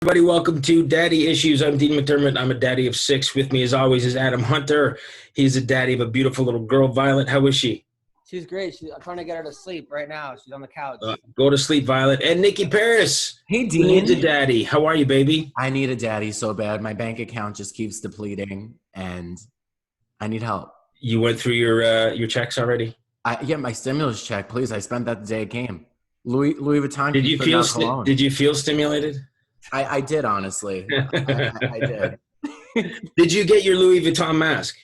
Everybody, welcome to Daddy Issues. I'm Dean McDermott. I'm a daddy of 6. With me, as always, is Adam Hunter. He's a daddy of a beautiful little girl, Violet. How is she? She's great. I'm trying to get her to sleep right now. She's on the couch. Go to sleep, Violet. And Nikki Paris. Hey, Who Dean. needs a daddy? How are you, baby? I need a daddy so bad. My bank account just keeps depleting, and I need help. You went through your checks already? Yeah, my stimulus check, please. I spent that the day it came. Louis Vuitton. Did you feel stimulated? I did, honestly. I did. Did you get your Louis Vuitton mask?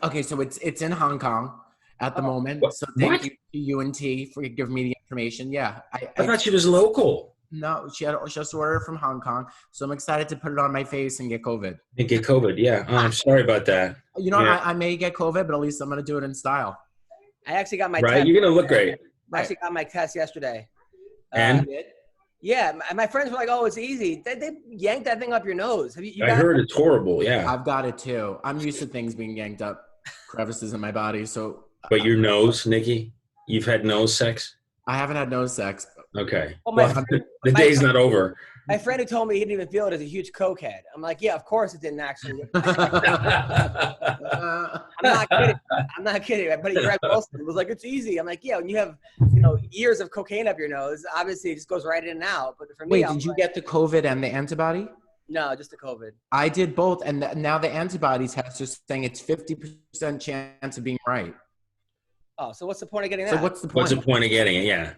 Okay, so it's in Hong Kong at the moment. So thank you to UNT for giving me the information. Yeah, I thought she was local. No, she just ordered from Hong Kong. So I'm excited to put it on my face and get COVID. Yeah. Oh, I'm sorry about that. You know, yeah. I may get COVID, but at least I'm going to do it in style. I actually got my test. Right, you're going to look great. I actually got my test yesterday. And? Yeah, my friends were like, "Oh, it's easy." They yanked that thing up your nose. Have you I heard it's horrible. Yeah, I've got it too. I'm used to things being yanked up, crevices in my body. So, but your nose, Nikki, you've had nose sex? I haven't had nose sex. Okay. Well, the day's not over. My friend who told me he didn't even feel it as a huge cokehead. I'm like, yeah, of course it didn't actually. I'm not kidding. My buddy Greg Wilson was like, it's easy. I'm like, yeah, when you have, years of cocaine up your nose, obviously it just goes right in and out. But for me, wait, did you get the COVID and the antibody? No, just the COVID. I did both, and now the antibody test is saying it's 50% chance of being right. Oh, so what's the point of getting that? So what's the point? What's the point of getting it? Yeah.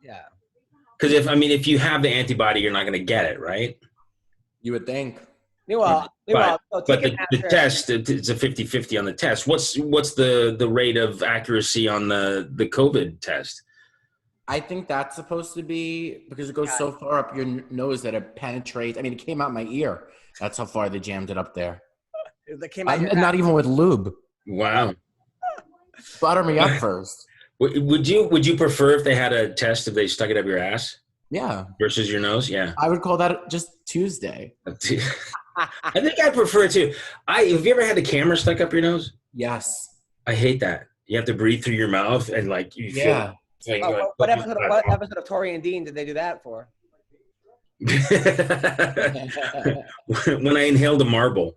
Yeah. Because if you have the antibody, you're not going to get it, right? You would think. Meanwhile, but the test, it's a 50-50 on the test. What's the rate of accuracy on the COVID test? I think that's supposed to be, because it goes so far up your nose that it penetrates. I mean, it came out my ear. That's how far they jammed it up there. That came out not even with lube. Wow. Butter me up first. Would you prefer if they had a test if they stuck it up your ass? Yeah. Versus your nose? Yeah. I would call that just Tuesday. I think I prefer it too. Have you ever had the camera stuck up your nose? Yes. I hate that. You have to breathe through your mouth and you feel. What episode of Tori and Dean did they do that for? When I inhaled a marble.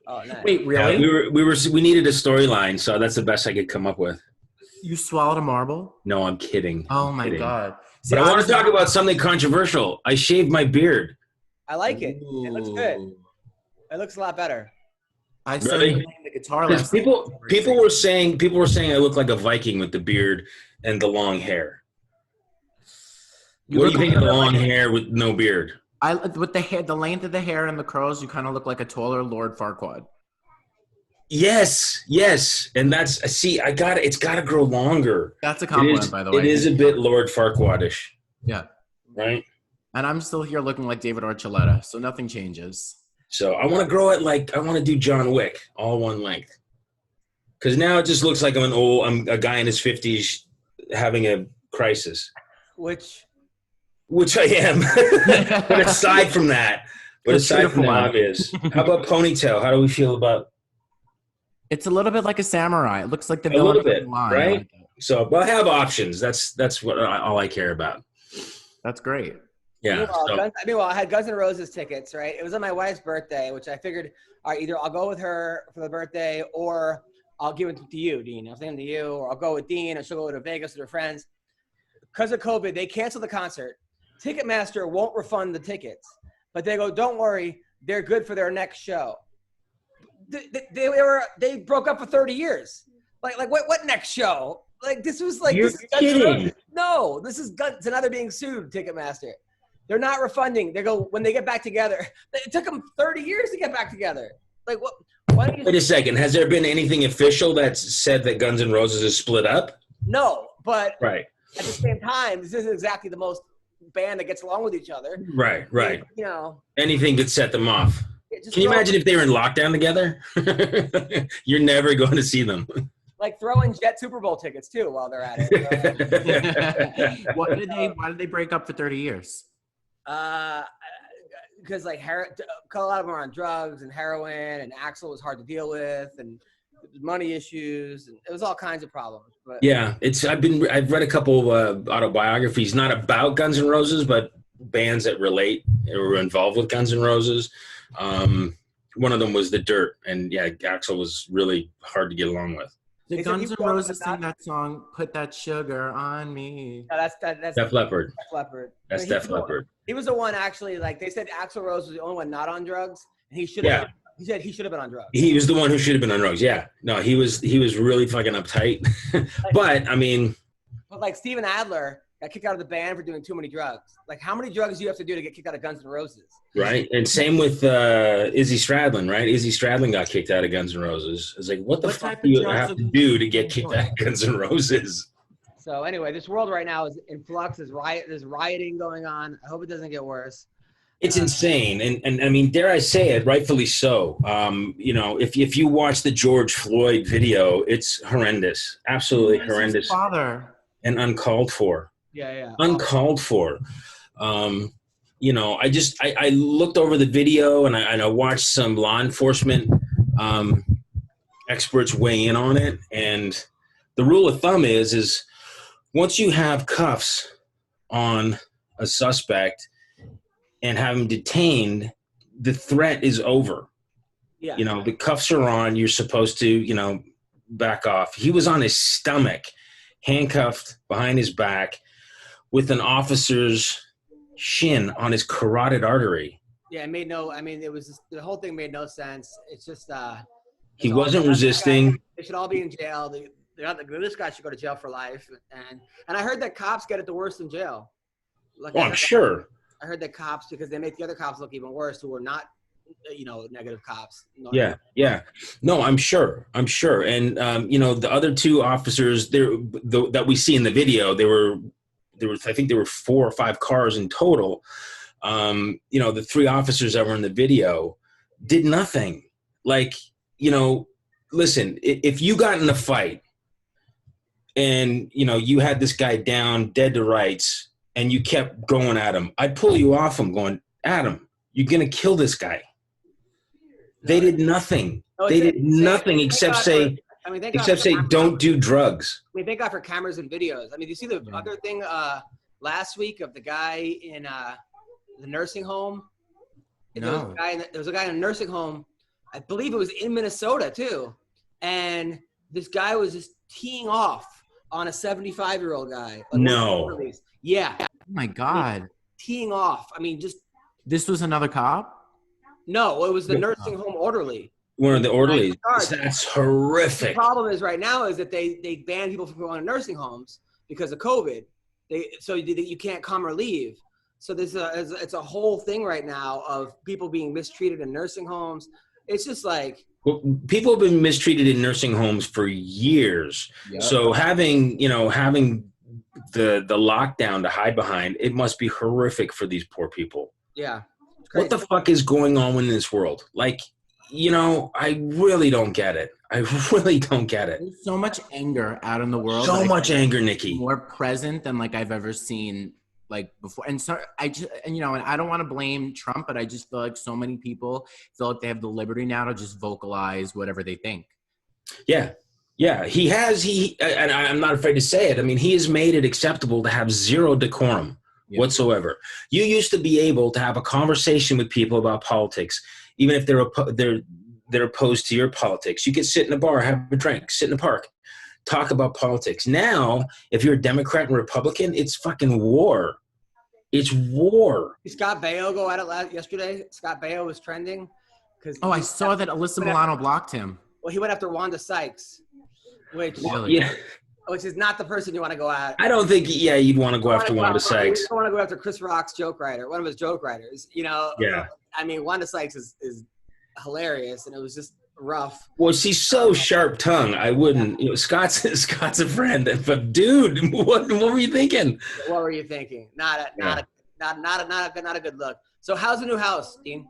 Oh, nice. Wait, really? We needed a storyline, so that's the best I could come up with. You swallowed a marble? No, I'm kidding. Oh my God. See, but I want to talk about something controversial. I shaved my beard. I like it. It looks good. It looks a lot better. I started playing the guitar last night. People were saying I look like a Viking with the beard and the long hair. What do you think of the long hair with no beard? With the hair, the length of the hair and the curls, you kind of look like a taller Lord Farquaad. Yes, and it's got to grow longer. That's a compliment, by the way. It is a bit Lord Farquaadish. Yeah. Right? And I'm still here looking like David Archuleta, so nothing changes. So I want to grow it I want to do John Wick, all one length. Because now it just looks like I'm a guy in his 50s having a crisis. Which I am. But aside from that, obvious. How about ponytail? How do we feel about? It's a little bit like a samurai. It looks like the villain. A little bit, line, right? Like so, I have options. That's what all I care about. That's great. Yeah. Meanwhile, I had Guns N' Roses tickets, right? It was on my wife's birthday, which I figured, all right, either I'll go with her for the birthday or I'll give it to you, Dean. I'll send them to you, or I'll go with Dean and she'll go to Vegas with her friends. Because of COVID, they canceled the concert. Ticketmaster won't refund the tickets, but they go, don't worry, they're good for their next show. They broke up for 30 years. Like what next show? Like this was like you're kidding. No, this is Guns. So now they're being sued, Ticketmaster. They're not refunding. They go when they get back together. It took them 30 years to get back together. Like what? Wait a second. Has there been anything official that's said that Guns N' Roses is split up? No, but right. At the same time, this isn't exactly the most band that gets along with each other. Right. And, anything could set them off. Can you imagine if they were in lockdown together? You're never going to see them. Like throw in Jet Super Bowl tickets too while they're at it. Why did they break up for 30 years? Because a lot of them are on drugs and heroin, and Axl was hard to deal with, and money issues, and it was all kinds of problems. But yeah, I've read a couple autobiographies, not about Guns N' Roses, but bands that relate or were involved with Guns N' Roses. One of them was The Dirt, and yeah, Axl was really hard to get along with. The Guns N' Roses sing that song, "Put That Sugar on Me"? No, that's Def Leppard. Def Leppard. That's Def Leppard. He was the one actually. Like they said, Axl Rose was the only one not on drugs, and he should have. Yeah. He said he should have been on drugs. He was the one who should have been on drugs. Yeah. No, he was really fucking uptight. But I mean, like Steven Adler got kicked out of the band for doing too many drugs. Like how many drugs do you have to do to get kicked out of Guns N' Roses? Right. And same with Izzy Stradlin, right? Izzy Stradlin got kicked out of Guns N' Roses. It's like, what the fuck do you have to do to get kicked out of Guns N' Roses? So anyway, this world right now is in flux. There's rioting going on. I hope it doesn't get worse. It's insane. And I mean, dare I say it, rightfully so. You know, if you watch the George Floyd video, it's horrendous. Absolutely horrendous. His father. And uncalled for. Yeah. Uncalled for. You know, I looked over the video and I watched some law enforcement experts weigh in on it. And the rule of thumb is once you have cuffs on a suspect and have him detained, the threat is over. Yeah. You know, the cuffs are on. You're supposed to, you know, back off. He was on his stomach, handcuffed behind his back with an officer's shin on his carotid artery. Yeah, it made no. I mean, it was just, the whole thing made no sense. It's just he wasn't resisting. They should all be in jail. This guy should go to jail for life. And I heard that cops get it the worst in jail. Like, I'm sure. I heard that cops, because they make the other cops look even worse who are not, you know, negative cops. Yeah. No, I'm sure. And you know, the other two officers that we see in the video, I think there were 4 or 5 cars in total. You know, the 3 officers that were in the video did nothing. Like, you know, listen, if you got in a fight and, you know, you had this guy down dead to rights and you kept going at him, I'd pull you off him going, Adam, you're going to kill this guy. They did nothing. They did nothing except say, don't do drugs. I mean, thank God for cameras and videos. I mean, you see the other thing last week of the guy in the nursing home? No. There was a guy in a nursing home, I believe it was in Minnesota too, and this guy was just teeing off on a 75-year-old guy. No. Yeah. Oh my God. Teeing off. I mean, just. This was another cop? No, it was the nursing home orderly. One of the orderlies. That's horrific. The problem is right now is that they ban people from going to nursing homes because of COVID. So you can't come or leave. So it's a whole thing right now of people being mistreated in nursing homes. It's just like. Well, people have been mistreated in nursing homes for years. Yep. So having the lockdown to hide behind, it must be horrific for these poor people. Yeah. What the fuck is going on in this world? Like, you know, I really don't get it. There's so much anger out in the world. So much anger, Nikki. More present than like I've ever seen like before. And so and I don't want to blame Trump, but I just feel like so many people feel like they have the liberty now to just vocalize whatever they think. Yeah. Yeah, and I'm not afraid to say it. I mean, he has made it acceptable to have zero decorum whatsoever. You used to be able to have a conversation with people about politics, even if they're opposed to your politics. You could sit in a bar, have a drink, sit in a park, talk about politics. Now, if you're a Democrat and Republican, it's fucking war. It's war. Did Scott Baio go at it yesterday? Scott Baio was trending. I saw that Alyssa Milano blocked him. Well, he went after Wanda Sykes. Which is not the person you want to go at. I don't think, you'd want to go after Wanda Sykes. You don't want to go after Chris Rock's joke writer, one of his joke writers. You know, I mean, Wanda Sykes is hilarious, and it was just rough. Well, she's so sharp-tongued. I wouldn't. You know, Scott's a friend, but dude, what were you thinking? What were you thinking? Not a good look. So, how's the new house, Dean?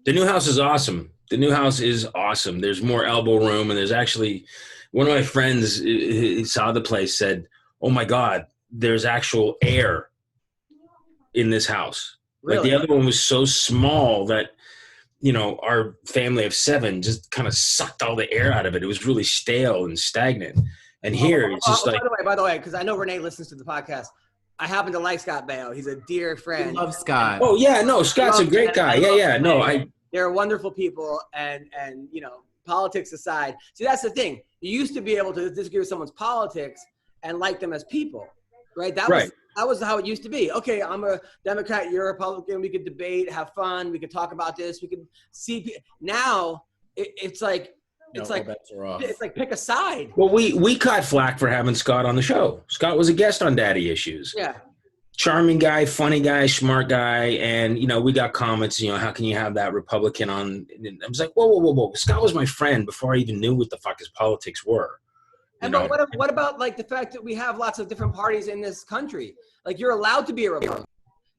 The new house is awesome. There's more elbow room, and there's actually. One of my friends who saw the place said, "Oh my God, there's actual air in this house." Really? Like the other one was so small that, you know, our family of 7 just kind of sucked all the air out of it. It was really stale and stagnant. And here it's just By the way, because I know Renee listens to the podcast, I happen to like Scott Baio. He's a dear friend. I love Scott. Oh yeah, no, Scott's a great guy. Yeah. No, they're wonderful people, and politics aside. See, that's the thing. You used to be able to disagree with someone's politics and like them as people, right? That was how it used to be. Okay, I'm a Democrat, you're a Republican. We could debate, have fun. We could talk about this. We could see. Now it's like pick a side. Well, we caught flack for having Scott on the show. Scott was a guest on Daddy Issues. Yeah. Charming guy, funny guy, smart guy, and we got comments. How can you have that Republican on? And I was like, whoa! Scott was my friend before I even knew what the fuck his politics were. But what about like the fact that we have lots of different parties in this country? Like you're allowed to be a Republican.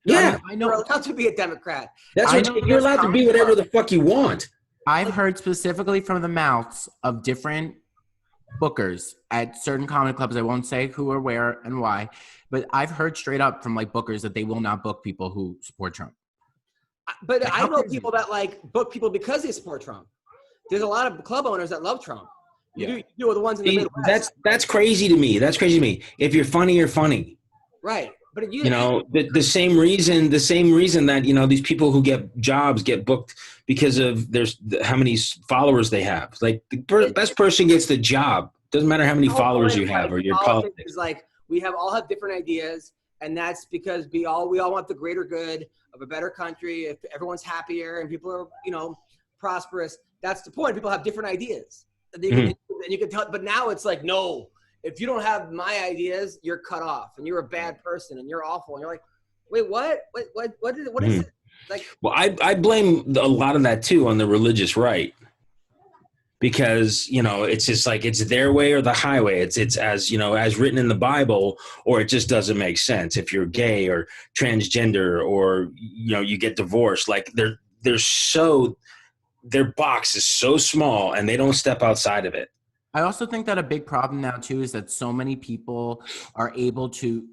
Yeah, I know. You're allowed to be a Democrat. That's what you're allowed to be. Whatever the fuck you want. I've heard specifically from the mouths of different bookers at certain comedy clubs. I won't say who or where and why, but I've heard straight up from like bookers that they will not book people who support Trump. But I know people that like book people because they support Trump. There's a lot of club owners that love Trump. You are the ones in the Midwest. That's crazy to me. That's crazy to me. If you're funny, you're funny. Right. But the same reason that these people who get jobs get booked because of how many followers they have. Like the best person gets the job. Doesn't matter how many followers you have or your politics. Is like we all have different ideas, and that's because we all want the greater good of a better country. If everyone's happier and people are prosperous, that's the point. People have different ideas, and you can tell. But now it's like no. If you don't have my ideas, you're cut off, and you're a bad person, and you're awful, and you're like, wait, what? What is it? Like, well, I blame a lot of that too on the religious right, because it's just like it's their way or the highway. It's as as written in the Bible, or it just doesn't make sense. If you're gay or transgender, or you get divorced, like their box is so small, and they don't step outside of it. I also think that a big problem now too is that so many people are able to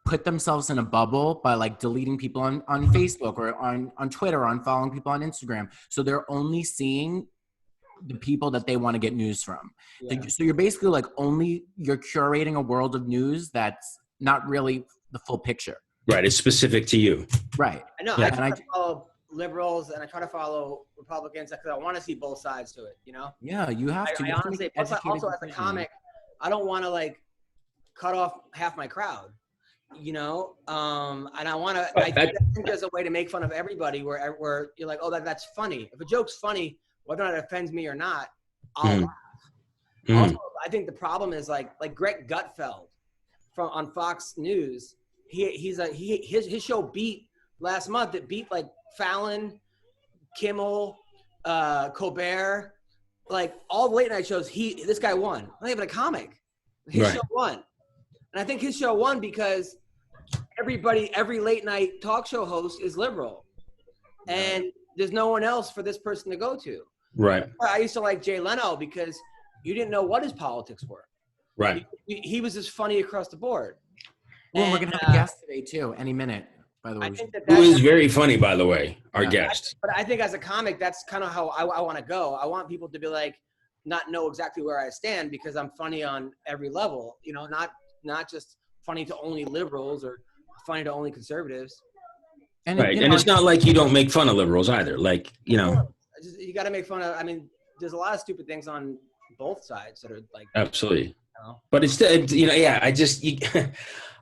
put themselves in a bubble by like deleting people on Facebook or on Twitter, or unfollowing people on Instagram. So they're only seeing the people that they want to get news from. Yeah. So you're basically like you're curating a world of news that's not really the full picture. Right. It's specific to you. Right. I know. Yeah. I follow liberals and I try to follow Republicans because I want to see both sides to it, Yeah, you have to. I honestly, also as a comic, I don't want to like cut off half my crowd, and I want to. I think there's a way to make fun of everybody where you're like, oh, that's funny. If a joke's funny, whether or not it offends me or not, I'll laugh. Also, I think the problem is like Greg Gutfeld on Fox News. His show beat last month. It beat like Fallon, Kimmel, Colbert, like all the late night shows. This guy won. Not even a comic. His show won, and I think his show won because every late night talk show host is liberal, and there's no one else for this person to go to. Right. I used to like Jay Leno because you didn't know what his politics were. Right. He was just funny across the board. Well, we're gonna have a guest today too, any minute. By the way, who is very funny, by the way, our guest. But I think as a comic, that's kind of how I want to go. I want people to be like, not know exactly where I stand because I'm funny on every level. Not just funny to only liberals or funny to only conservatives. And it's not like you don't make fun of liberals either. Like you got to make fun of. I mean, there's a lot of stupid things on both sides that are like absolutely. But it's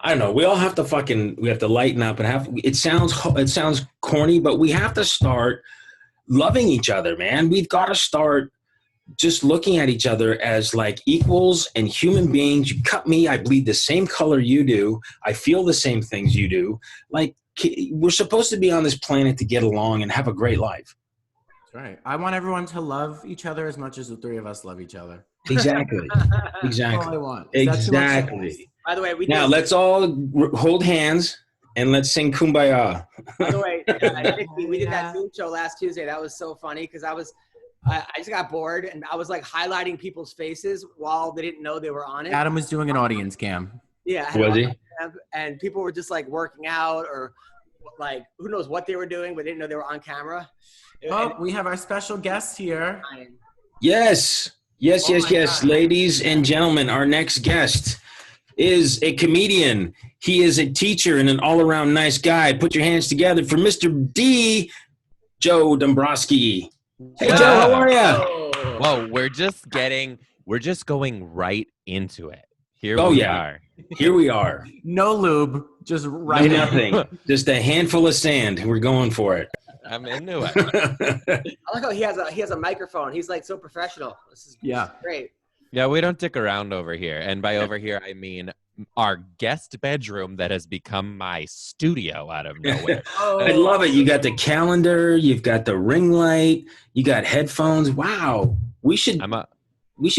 I don't know. We all have to lighten up and it sounds corny, but we have to start loving each other, man. We've got to start just looking at each other as like equals and human beings. You cut me, I bleed the same color you do. I feel the same things you do. Like we're supposed to be on this planet to get along and have a great life. That's right. I want everyone to love each other as much as the three of us love each other. Exactly. That's all I want. Exactly. By the way, let's all hold hands and let's sing Kumbaya. By the way, we did that Zoom show last Tuesday. That was so funny because I just got bored and I was like highlighting people's faces while they didn't know they were on it. Adam was doing an audience cam. Yeah. Was he? And people were just like working out or like who knows what they were doing, but they didn't know they were on camera. We have our special guest here. Yes. Yes. Ladies and gentlemen, our next guest is a comedian. He is a teacher and an all-around nice guy. Put your hands together for Mr. D, Joe Dombrowski. Hey, Joe, how are you? Whoa, we're just going right into it. Here Oh, we yeah. are. Here we are. No lube, just right in. Nothing. Just a handful of sand. We're going for it. I'm into it. I like how he has a microphone. He's like so professional. This is great. Yeah, we don't dick around over here. And by over here, I mean our guest bedroom that has become my studio out of nowhere. I love it. You got the calendar. You've got the ring light. You got headphones. Wow. We should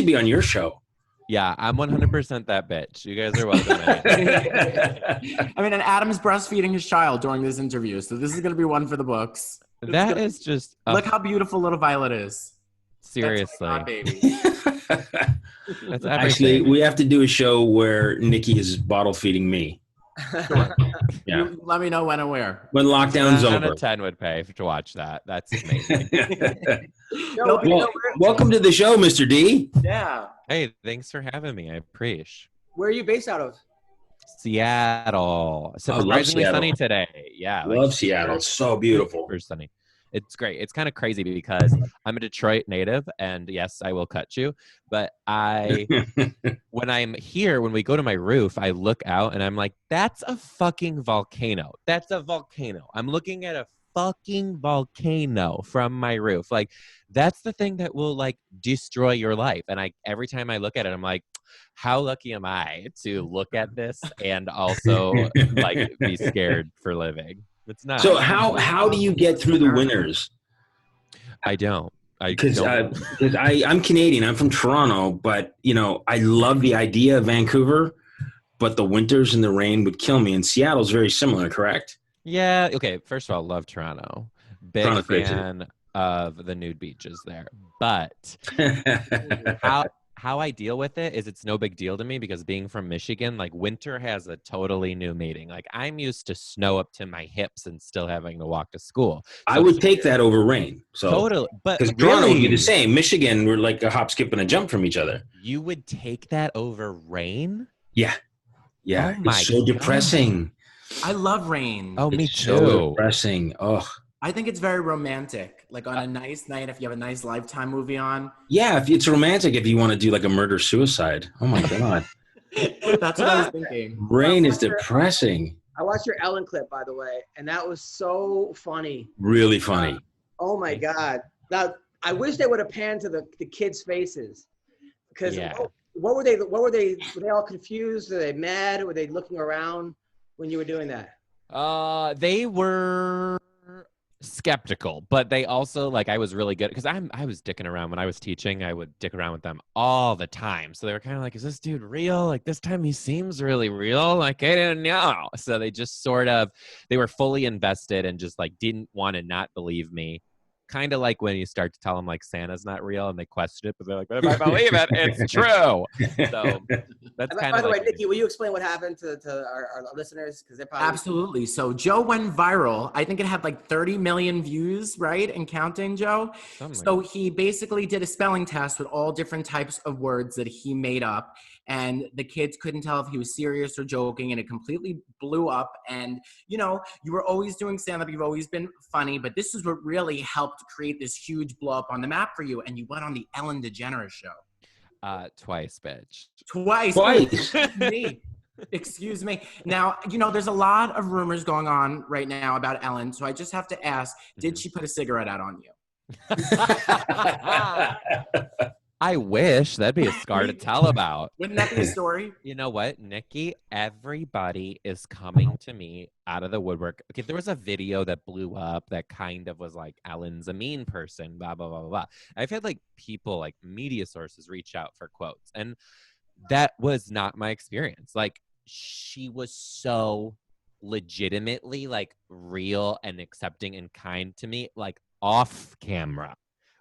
be on your show. Yeah, I'm 100% that bitch. You guys are welcome. I mean, and Adam's breastfeeding his child during this interview, so this is going to be one for the books. That is just... Look how beautiful little Violet is. Seriously. That's my baby. That's Actually, we have to do a show where Nikki is bottle feeding me. Yeah. Let me know when and where. When lockdown's over. 10 out of 10 would pay to watch that. That's amazing. Welcome to the show, Mr. D. Yeah. Hey, thanks for having me. I appreciate. Where are you based out of? Seattle. Surprisingly sunny today. Yeah. Love Seattle. It's so beautiful. Super sunny. It's great. It's kind of crazy because I'm a Detroit native, and yes, I will cut you. But when I'm here, when we go to my roof, I look out and I'm like, that's a fucking volcano. That's a volcano. I'm looking at a fucking volcano from my roof. Like, that's the thing that will like destroy your life. And every time I look at it, I'm like, how lucky am I to look at this and also like be scared for living? It's not. So how do you get through the winters? I don't. Because I'm Canadian. I'm from Toronto, but I love the idea of Vancouver, but the winters and the rain would kill me. And Seattle's very similar, correct? Yeah. Okay. First of all, love Toronto. Big Toronto's fan of the nude beaches there. But how I deal with it is it's no big deal to me because being from Michigan, like winter has a totally new meaning. Like I'm used to snow up to my hips and still having to walk to school. So I would take that over rain. So totally, but because Toronto would be the same. Michigan, we're like a hop, skip, and a jump from each other. You would take that over rain? Yeah. Oh my it's so depressing. I love rain. Oh, me It's too. so depressing. Oh. I think it's very romantic. Like on a nice night, if you have a nice Lifetime movie on. Yeah, if it's romantic if you want to do like a murder-suicide. Oh my God. That's what I was thinking. Rain is depressing. I watched your Ellen clip, by the way, and that was so funny. Really funny. Oh my God. Now, I wish they would have panned to the kids' faces. Because what were they? Were they all confused? Were they mad? Were they looking around when you were doing that? They were skeptical, but they also like I was really good because I was dicking around when I was teaching. I would dick around with them all the time, so they were kind of like, is this dude real? Like this time he seems really real. Like I didn't know. So they just they were fully invested and just like didn't want to not believe me. Kind of like when you start to tell them like Santa's not real and they question it, but they're like, but if I believe it, it's true. So that's kind of. By the way, Nikki, will you explain what happened to our listeners? Because they probably Absolutely. So Joe went viral. I think it had like 30 million views, right? And counting, Joe. So he basically did a spelling test with all different types of words that he made up. And the kids couldn't tell if he was serious or joking. And it completely blew up. And, you were always doing stand-up. You've always been funny. But this is what really helped create this huge blow up on the map for you. And you went on the Ellen DeGeneres show. Twice, bitch. Twice. Excuse me. Now, there's a lot of rumors going on right now about Ellen. So I just have to ask, did she put a cigarette out on you? I wish. That'd be a scar to tell about. Wouldn't that be a story? You know what, Nikki? Everybody is coming to me out of the woodwork. Okay, there was a video that blew up that kind of was like, Ellen's a mean person, blah, blah, blah, blah, blah. I've had like people, like media sources reach out for quotes. And that was not my experience. Like she was so legitimately like real and accepting and kind to me, like off camera.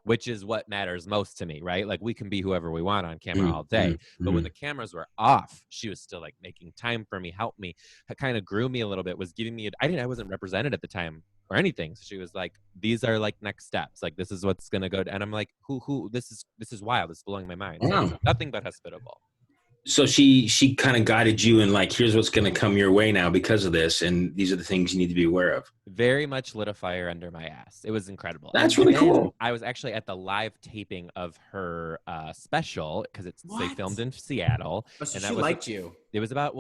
Which is what matters most to me, right? Like we can be whoever we want on camera all day. But when the cameras were off, she was still like making time for me, helped me, kind of grew me a little bit, was giving me, I wasn't represented at the time or anything. So she was like, these are like next steps. Like this is what's going to go. And I'm like, this is wild. This is blowing my mind. So nothing but hospitable. So she kind of guided you and like, here's what's going to come your way now because of this, and these are the things you need to be aware of. Very much lit a fire under my ass. It was incredible. That's And really then cool. I was actually at the live taping of her special because they What? filmed in Seattle. Oh, so And she that was liked you. it was about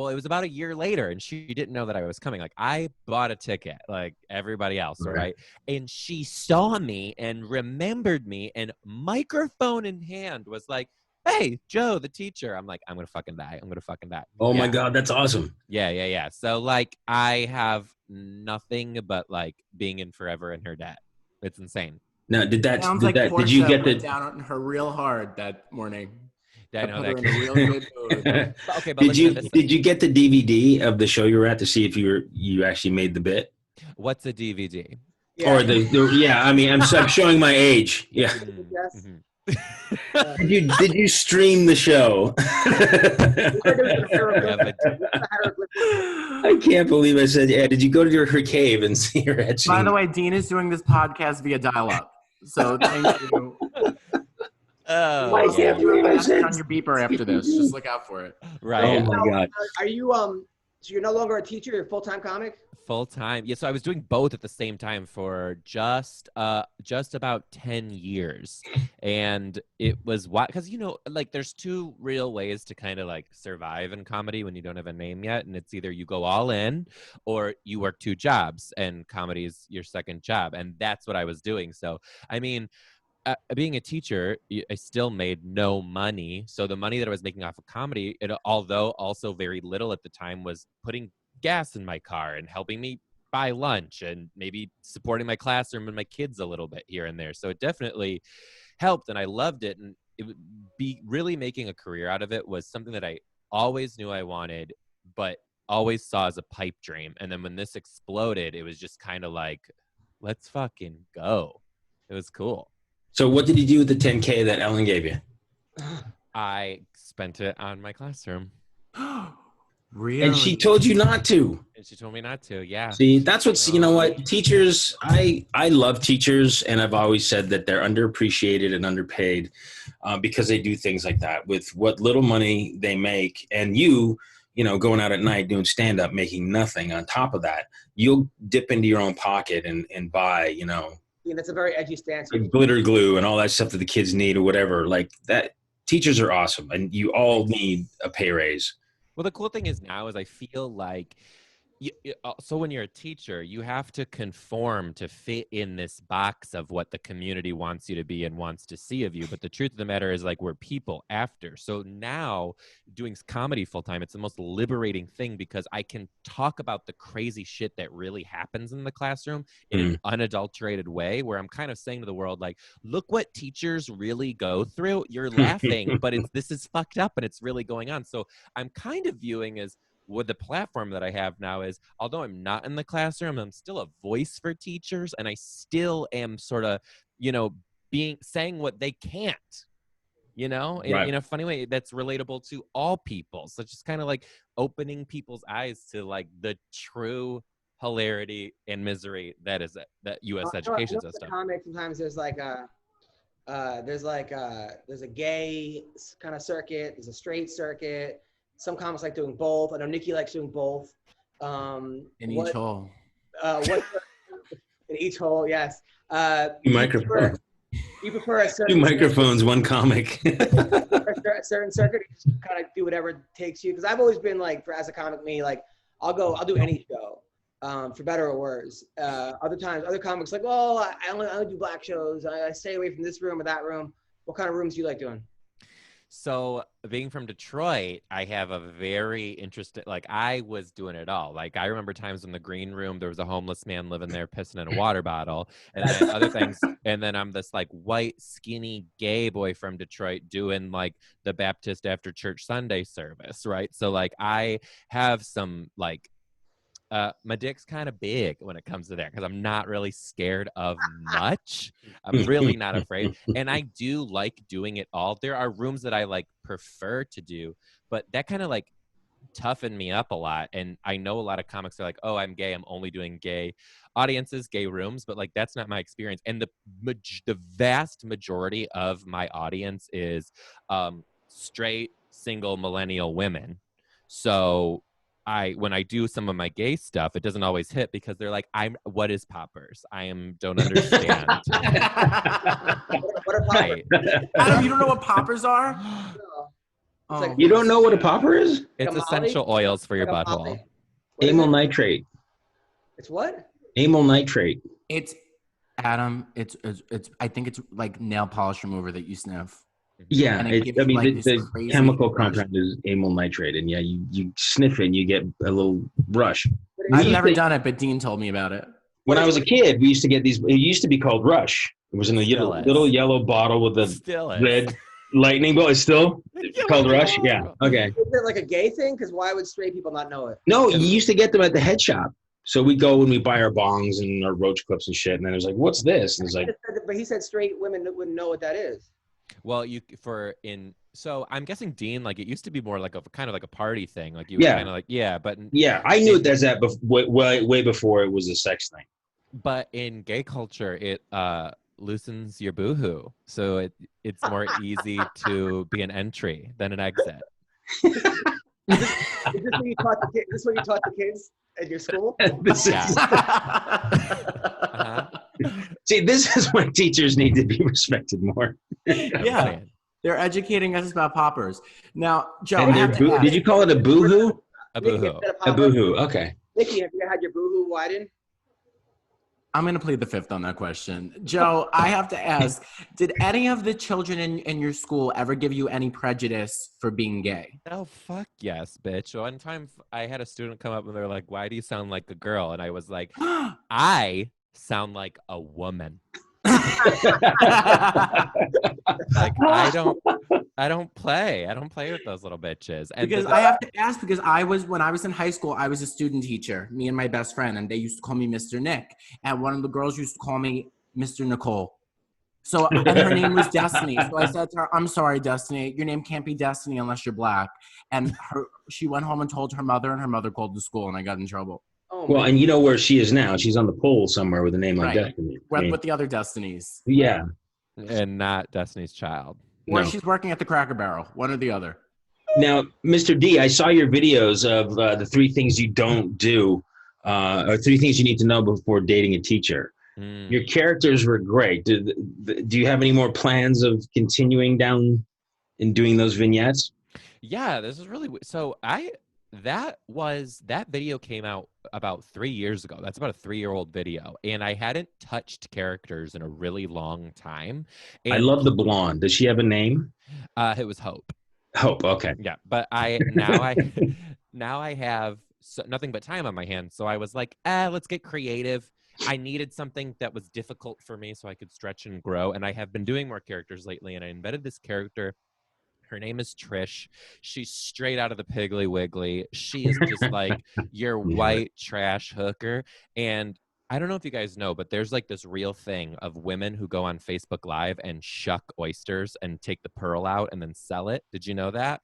a year later, and she didn't know that I was coming. Like, I bought a ticket like everybody else, Right. right? And she saw me and remembered me, and microphone in hand was like, "Hey, Joe, the teacher." I'm like, I'm gonna fucking die. I'm gonna fucking die. Oh my Yeah. God, that's awesome. Yeah. So like, I have nothing but like being in forever in her debt. It's insane. Now, Sounds like did you Portia get went the down on her real hard that morning. I That know put that. her in a real good mood. But okay, but listen, did you get the DVD of the show you were at to see if you actually made the bit? what's a DVD? Yeah. Or yeah, I mean, I'm showing my age. Yeah. Yes. Mhm. Did you stream the show? Yeah, but I can't believe I said, yeah, did you go to her cave and see her etching? By the way, Dean is doing this podcast via dial-up. So thank you. oh, I yeah. can't believe I That's said. on your beeper after this. Just look out for it. Right. Oh my God. Are you so you're no longer a teacher, you're a full-time comic? Full time. Yeah, so I was doing both at the same time for just about 10 years. And it was why, because like there's two real ways to kind of like survive in comedy when you don't have a name yet, and it's either you go all in or you work two jobs, and comedy is your second job, and that's what I was doing. So I mean, being a teacher, I still made no money. So the money that I was making off of comedy, although also very little at the time, was putting gas in my car and helping me buy lunch and maybe supporting my classroom and my kids a little bit here and there. So it definitely helped, and I loved it. And it would be really making a career out of it was something that I always knew I wanted, but always saw as a pipe dream. And then when this exploded, it was just kind of like, let's fucking go. It was cool. So what did you do with the 10K that Ellen gave you? I spent it on my classroom. Really? And she told you not to. And she told me not to. Yeah. See, that's what's, you know what, teachers, I love teachers, and I've always said that they're underappreciated and underpaid because they do things like that with what little money they make. And going out at night doing stand-up, making nothing on top of that, you'll dip into your own pocket and buy, That's a very edgy stance. like glitter glue and all that stuff that the kids need or whatever. Like that, teachers are awesome, and you all need a pay raise. Well, the cool thing is now is I feel like so when you're a teacher, you have to conform to fit in this box of what the community wants you to be and wants to see of you. But the truth of the matter is, like, we're people after. So now doing comedy full time, it's the most liberating thing because I can talk about the crazy shit that really happens in the classroom in an unadulterated way, where I'm kind of saying to the world, like, look what teachers really go through. You're laughing, but this is fucked up and it's really going on. So I'm kind of viewing as with the platform that I have now is, although I'm not in the classroom, I'm still a voice for teachers, and I still am sort of, saying what they can't, in a funny way that's relatable to all people. So it's just kind of like opening people's eyes to like the true hilarity and misery that is that U.S. education system. Comics, sometimes there's like there's a gay kind of circuit, there's a straight circuit. Some comics like doing both. I know Nikki likes doing both. In each hole. In each hole, yes. Two microphones. You prefer a certain Two microphones, one comic. a certain circuit. You just kind of do whatever it takes you. Because I've always been like, as a comic, like I'll do any show, for better or worse. Other times, other comics like, well, I only do black shows. I stay away from this room or that room. What kind of rooms do you like doing? So being from Detroit, I have a very interesting, like I was doing it all. Like I remember times in the green room, there was a homeless man living there pissing in a water bottle and then other things. And then I'm this like white, skinny, gay boy from Detroit doing like the Baptist after church Sunday service. Right. So like I have some like, my dick's kind of big when it comes to that because I'm not really scared of much. I'm really not afraid. And I do like doing it all. There are rooms that I like prefer to do, but that kind of like toughened me up a lot. And I know a lot of comics are like, oh, I'm gay. I'm only doing gay audiences, gay rooms. But like, that's not my experience. And the vast majority of my audience is straight, single millennial women. So when I do some of my gay stuff, it doesn't always hit because they're like, what is poppers? Don't understand. What are Right. Adam, you don't know what poppers are? It's like, You don't know what a popper is? It's Like a Molly? essential oils for your Like a butthole. Molly? What is Amyl it? nitrate. It's what? Amyl nitrate. It's Adam. It's I think it's like nail polish remover that you sniff. Yeah, And it gives you, like, this the crazy chemical rush. compound is amyl nitrate, and yeah, you sniff it and you get a little rush. I've used never to- done it, but Dean told me about it. When I was a kid, we used to get these. It used to be called Rush. It was in a Still little is. yellow bottle with a Still is. red lightning bolt. It's still called Rush. Yeah. Okay. Is it like a gay thing? Because why would straight people not know it? No, you used to get them at the head shop. So we go and we buy our bongs and our roach clips and shit. And then it was like, "What's this?" And it's like, But he said straight women wouldn't know what that is. Well, so I'm guessing Dean, like it used to be more like a kind of like a party thing. Like you were Yeah. kind of like, yeah, but yeah, I knew it as that way before it was a sex thing. But in gay culture, it loosens your boohoo, so it's more easy to be an entry than an exit. Is this what you taught the kids? Is this what you taught the kids at your school? Yeah. Uh-huh. See, this is why teachers need to be respected more. Yeah, Man. they're educating us about poppers. Now, Joe, I And have to ask, did you call it a boohoo? A Nikki, boohoo. A boohoo. Okay. Nikki, have you had your boohoo widened? I'm going to plead the fifth on that question. Joe, I have to ask, did any of the children in your school ever give you any prejudice for being gay? Oh, fuck yes, bitch. One time I had a student come up and they're like, why do you sound like a girl? And I was like, I sound like a woman. Like I don't play with those little bitches. And Because I have to ask, because when I was in high school, I was a student teacher, me and my best friend, and they used to call me Mr. Nick. And one of the girls used to call me Mr. Nicole. So, and her name was Destiny. So I said to her, I'm sorry, Destiny, your name can't be Destiny unless you're black. And she went home and told her mother, and her mother called the school, and I got in trouble. Oh, Well, man. and you know where she is now. She's on the pole somewhere with a name like Right. Destiny. With the other Destinies. Yeah. and not Destiny's Child. Or No. she's working at the Cracker Barrel, one or the other. Now, Mr. D, I saw your videos of the 3 things you don't do, or 3 things you need to know before dating a teacher. Mm. Your characters were great. Do you have any more plans of continuing down and doing those vignettes? Yeah, this is really so. That video came out about 3 years ago. That's about a 3-year-old video, and I hadn't touched characters in a really long time. And I love the blonde. Does she have a name? It was Hope. Hope. Okay. Yeah, but now I have nothing but time on my hands. So I was like, let's get creative. I needed something that was difficult for me so I could stretch and grow. And I have been doing more characters lately, and I invented this character. Her name is Trish. She's straight out of the Piggly Wiggly. She is just like your white trash hooker. And I don't know if you guys know, but there's like this real thing of women who go on Facebook Live and shuck oysters and take the pearl out and then sell it. Did you know that?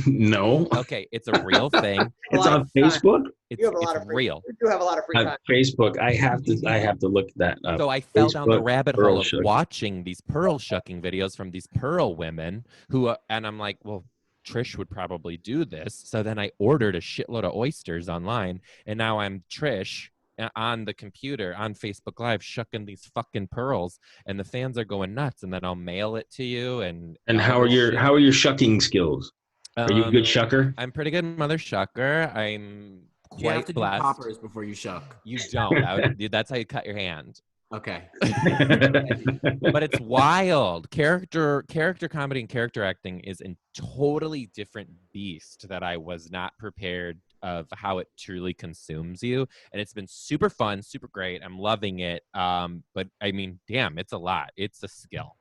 No. Okay, it's a real thing. It's on Facebook. It's, You have a lot it's of free, real. You do have a lot of free time. Facebook. I have to look that up. So I fell down the Facebook rabbit pearl hole of shuck. watching these pearl shucking videos from these pearl women who, and I'm like, well, Trish would probably do this. So then I ordered a shitload of oysters online, and now I'm Trish on the computer on Facebook Live shucking these fucking pearls, and the fans are going nuts. And then I'll mail it to you. And how are your shucking skills? Are you a good shucker? I'm pretty good mother shucker. I'm You have quite to blessed. do poppers before you shuck. You don't. That's how you cut your hand. Okay. But it's wild. Character comedy and character acting is a totally different beast that I was not prepared of how it truly consumes you. And it's been super fun, super great. I'm loving it. But I mean, damn, it's a lot. It's a skill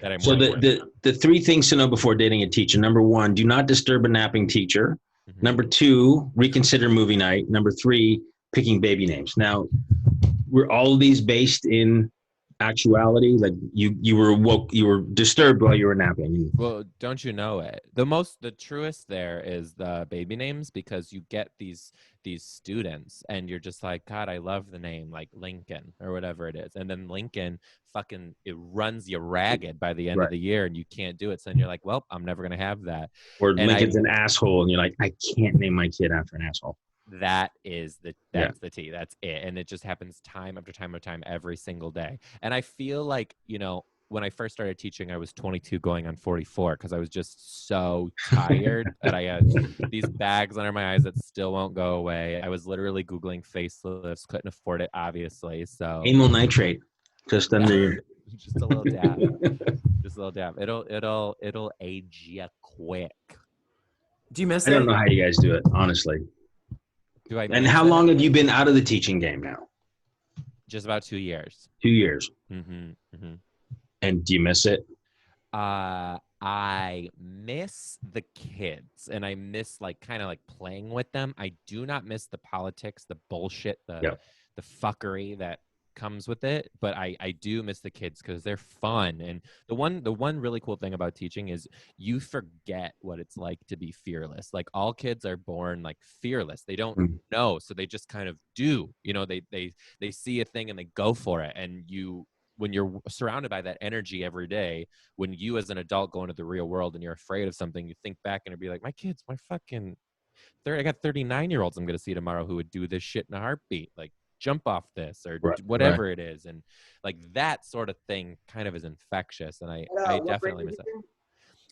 that I'm So working the 3 things to know before dating a teacher. Number 1, do not disturb a napping teacher. on. Number 2, reconsider movie night. Number 3, picking baby names. Now, were all of these based in actuality? Like you were woke, you were disturbed while you were napping. Well, don't you know it? The truest there is the baby names, because you get these students and you're just like, God, I love the name, like Lincoln or whatever it is. And then Lincoln fucking, it runs you ragged by the end of Right. the year and you can't do it. So then you're like, well, I'm never going to have that. Or And Lincoln's an asshole, and you're like, I can't name my kid after an asshole. that's the tea. That's it. And it just happens time after time after time every single day. And I feel like, when I first started teaching, I was 22 going on 44 because I was just so tired that I had these bags under my eyes that still won't go away. I was literally Googling facelifts, couldn't afford it, obviously. So Amyl nitrate, just under. just a little dab. Just a little dab. It'll age you quick. Do you miss I it? don't know how you guys do it, honestly. Do I? And how long have you been out of the teaching game now? Just about 2 years. 2 years. Mm-hmm. Mm-hmm. And do you miss it? I miss the kids, and I miss kind of playing with them. I do not miss the politics, the bullshit, the fuckery that comes with it. But I do miss the kids because they're fun. And the one really cool thing about teaching is you forget what it's like to be fearless. Like, all kids are born fearless. They don't know, so they just kind of do. They see a thing and they go for it. And when you're surrounded by that energy every day, when you as an adult go into the real world and you're afraid of something, you think back and be like, my kids, I got 39-year-olds I'm going to see tomorrow who would do this shit in a heartbeat. Like, jump off this or whatever it is. And that sort of thing kind of is infectious. And I definitely miss it.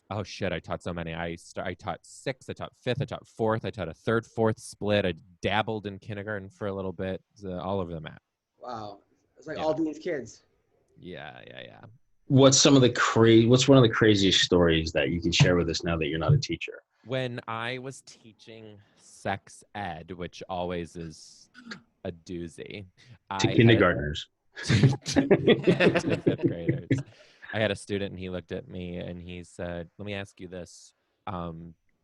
Oh shit, I taught so many. I taught 6th, I taught 5th, I taught 4th, I taught a 3rd, 4th split. I dabbled in kindergarten for a little bit, all over the map. Wow. It's like all Dean's kids. Yeah. What's one of the craziest stories that you can share with us now that you're not a teacher? When I was teaching sex ed, which always is a doozy. To kindergartners. To 5th graders. I had a student and he looked at me and he said, let me ask you this.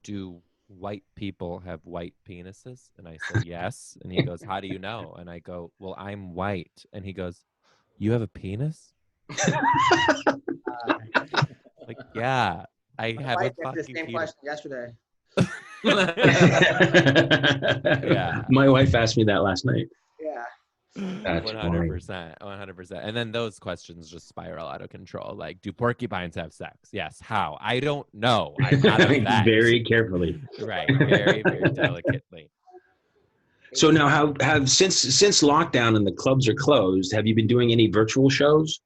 Do white people have white penises? And I said, yes. And he goes, how do you know? And I go, well, I'm white. And he goes, you have a penis? Yeah, I have a fucking the same question yesterday. Yeah, my wife asked me that last night. Yeah, 100%. And then those questions just spiral out of control. Like, do porcupines have sex? Yes. How? I don't know. I'm not a vet. Very carefully. Right. Very, very delicately. So now, have since lockdown and the clubs are closed, have you been doing any virtual shows?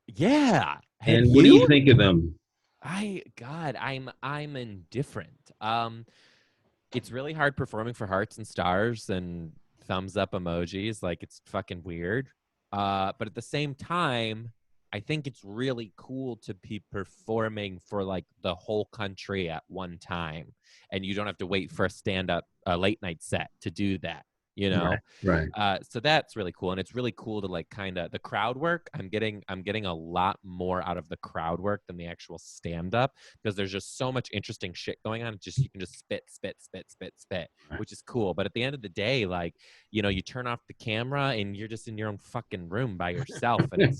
Yeah. And what do you think of them? I'm indifferent. It's really hard performing for hearts and stars and thumbs up emojis. Like, it's fucking weird. But at the same time, I think it's really cool to be performing for the whole country at one time, and you don't have to wait for a stand-up late night set to do that. Right. So that's really cool, and it's really cool to kind of the crowd work. I'm getting a lot more out of the crowd work than the actual stand-up, because there's just so much interesting shit going on. You can just spit, right, which is cool. But at the end of the day, you turn off the camera and you're just in your own fucking room by yourself, and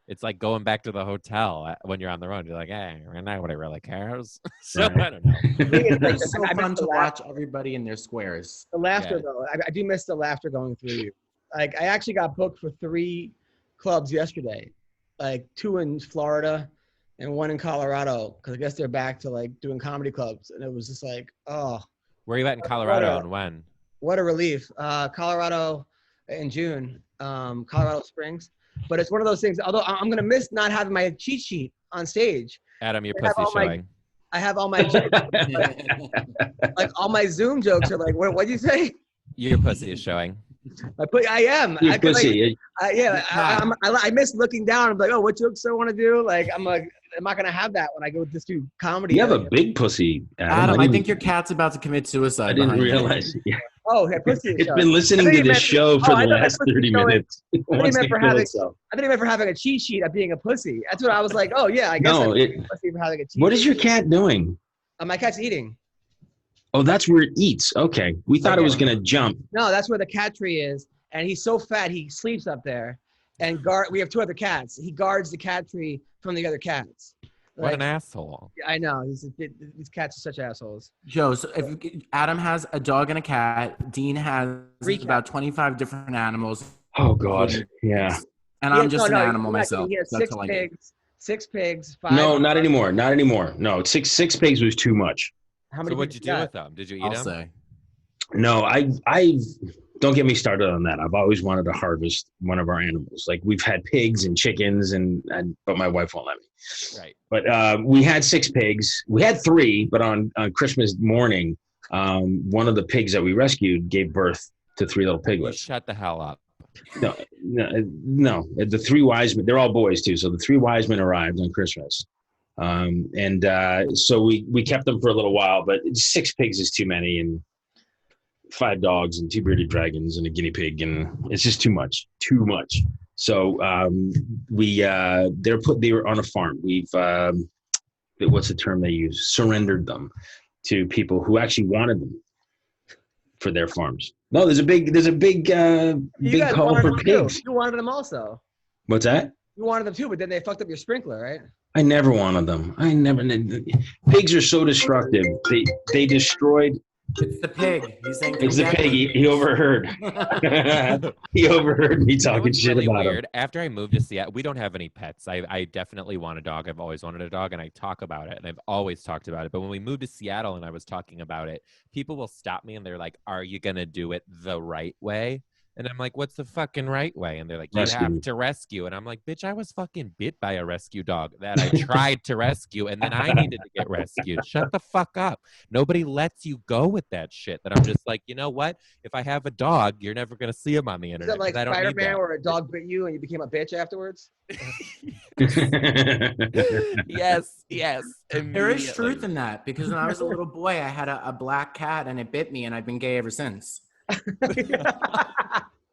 it's like going back to the hotel when you're on the road. You're like, hey, nobody really cares. So I don't know. It's so fun to watch everybody in their squares. The laughter, though, I do miss the laughter going through you. I actually got booked for 3 clubs yesterday, 2 in Florida and 1 in Colorado, because I guess they're back to doing comedy clubs, and it was just oh. Where are you at in Colorado and when? What a relief. Colorado in June, Colorado Springs. But it's one of those things, although I'm going to miss not having my cheat sheet on stage. Your pussy showing. I have all my jokes. All my Zoom jokes are what'd you say? Your pussy is showing. I am. Your pussy. I miss looking down. I'm like, oh, what jokes do I want to do? I'm not going to have that when I go just do comedy. You have a big pussy, Adam. I think your cat's about to commit suicide. I didn't realize. Yeah. Oh, hey, pussy. It's been listening to this show for the last 30 minutes. I think you meant for having a cheat sheet of being a pussy. That's what I was like. Oh yeah, I guess. Pussy for having a cheat. What is your cat doing? My cat's eating. Oh, that's where it eats. Okay, we thought it was gonna jump. No, that's where the cat tree is, and he's so fat he sleeps up there, and guard. We have 2 other cats. He guards the cat tree from the other cats. What Like, an asshole. I know these cats are such assholes. Joe, so if Adam has a dog and a cat, Dean has 3 cats. about 25 different animals. Oh God, yeah. And He I'm has- just no, an no, animal you're not myself. kidding. He has That's 6 all I do. pigs, 5. No, not anymore. Not anymore. No, six pigs was too much. How many? So what'd you pigs do got? with them? Did you eat I'll them? say. No, I don't get me started on that. I've always wanted to harvest one of our animals. Like we've had pigs and chickens, but my wife won't let me. Right. But we had 6 pigs. We had 3, but on Christmas morning, one of the pigs that we rescued gave birth to 3 little You piglets. shut the hell up. No. The 3 wise men, they're all boys too. So the 3 wise men arrived on Christmas. So we kept them for a little while, but 6 pigs is too many, and 5 dogs and 2 bearded dragons and a guinea pig, and it's just too much. So they were on a farm. We've what's the term they use? Surrendered them to people who actually wanted them for their farms. No, there's a big big guys call wanted for them too. pigs. You wanted them also. What's that? You wanted them too, but then they fucked up your sprinkler, right? I never wanted them. Pigs are so destructive. They destroyed. It's the pig. He's saying It's the pig. He overheard. He overheard me You know talking what's shit really about weird? him. After I moved to Seattle, we don't have any pets. I definitely want a dog. I've always wanted a dog, and I talk about it, and I've always talked about it. But when we moved to Seattle and I was talking about it, people will stop me and they're like, "Are you gonna do it the right way?" And I'm like, "What's the fucking right way?" And they're like, "You Rescue. have to rescue." And I'm like, "Bitch, I was fucking bit by a rescue dog that I tried to rescue, and then I needed to get rescued. Shut the fuck up. Nobody lets you go with that shit." That I'm just like, you know what? If I have a dog, you're never gonna see him on the Is internet. it like 'Cause I don't need Spider-Man that. where a dog bit you and you became a bitch afterwards? Yes. There is truth immediately. in that, because when I was a little boy, I had a black cat and it bit me, and I've been gay ever since.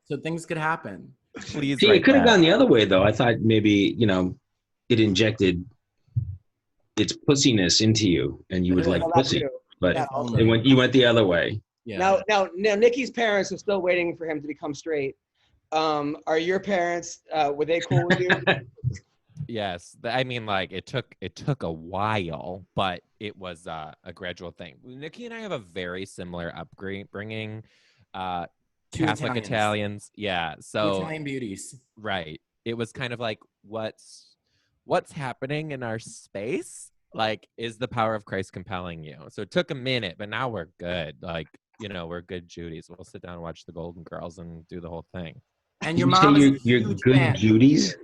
So things could happen. Please. See, it write could have that. gone the other way, though. I thought maybe, it injected its pussiness into you, and you would like Well, that pussy. too. But That also. you went the other way. Yeah. Now, Nikki's parents are still waiting for him to become straight. Are your parents? Were they cool with you? Yes, I mean, like it took a while, but it was a gradual thing. Nikki and I have a very similar upbringing. Two Catholic Italians, yeah. Two So Italian beauties. right, it was kind of like what's happening in our space? Like, is the power of Christ compelling you? So it took a minute, but now we're good. Like, we're good Judies. We'll sit down and watch the Golden Girls and do the whole thing. And Did your you say mom is a you're huge good fan. Judies?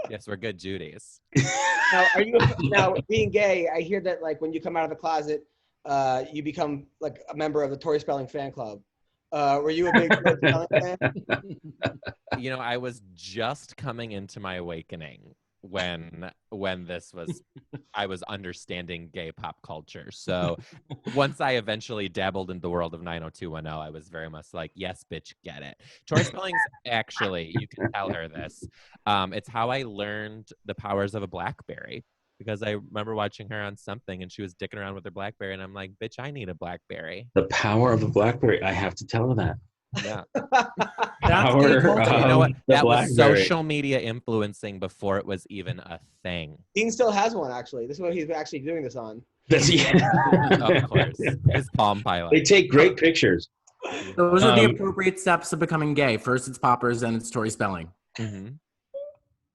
Yes, we're good Judies. Now, being gay, I hear that like when you come out of the closet, you become like a member of the Tori Spelling fan club. Were you a big Tori Spelling fan? I was just coming into my awakening when I was understanding gay pop culture. So once I eventually dabbled in the world of 90210, I was very much like, yes, bitch, get it. Tori Spelling's actually, you can tell her this. It's how I learned the powers of a BlackBerry, because I remember watching her on something and she was dicking around with her BlackBerry, and I'm like, bitch, I need a BlackBerry. The power of a BlackBerry. I have to tell her that. Yeah. That's Power gay culture. You know what? the That was BlackBerry. social media influencing before it was even a thing. Dean still has one actually. This is what he's actually doing this on. That's, Of course. His Palm Pilot. They take great pictures. Those are the appropriate steps of becoming gay. First, it's poppers, then it's Tori Spelling. Mm-hmm.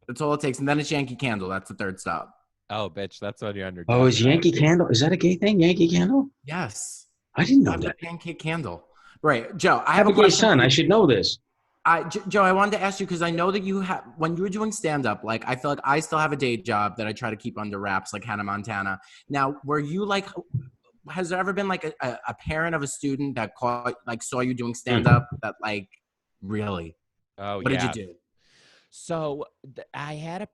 That's all it takes. And then it's Yankee Candle. That's the third stop. Oh, bitch, that's what you're under. Oh, is Yankee Candle? Is that a gay thing? Yankee Candle? Yes. I didn't know Have that. the pancake candle. Right. Joe, I I have have a a gay question. son. I should know this. Joe, I wanted to ask you, because I know that you have, when you were doing stand-up, like, I feel like I still have a day job that I try to keep under wraps, like Hannah Montana. Now, were you like, has there ever been like a parent of a student that saw you doing stand-up that like, really? Oh, What yeah. did you do? So I had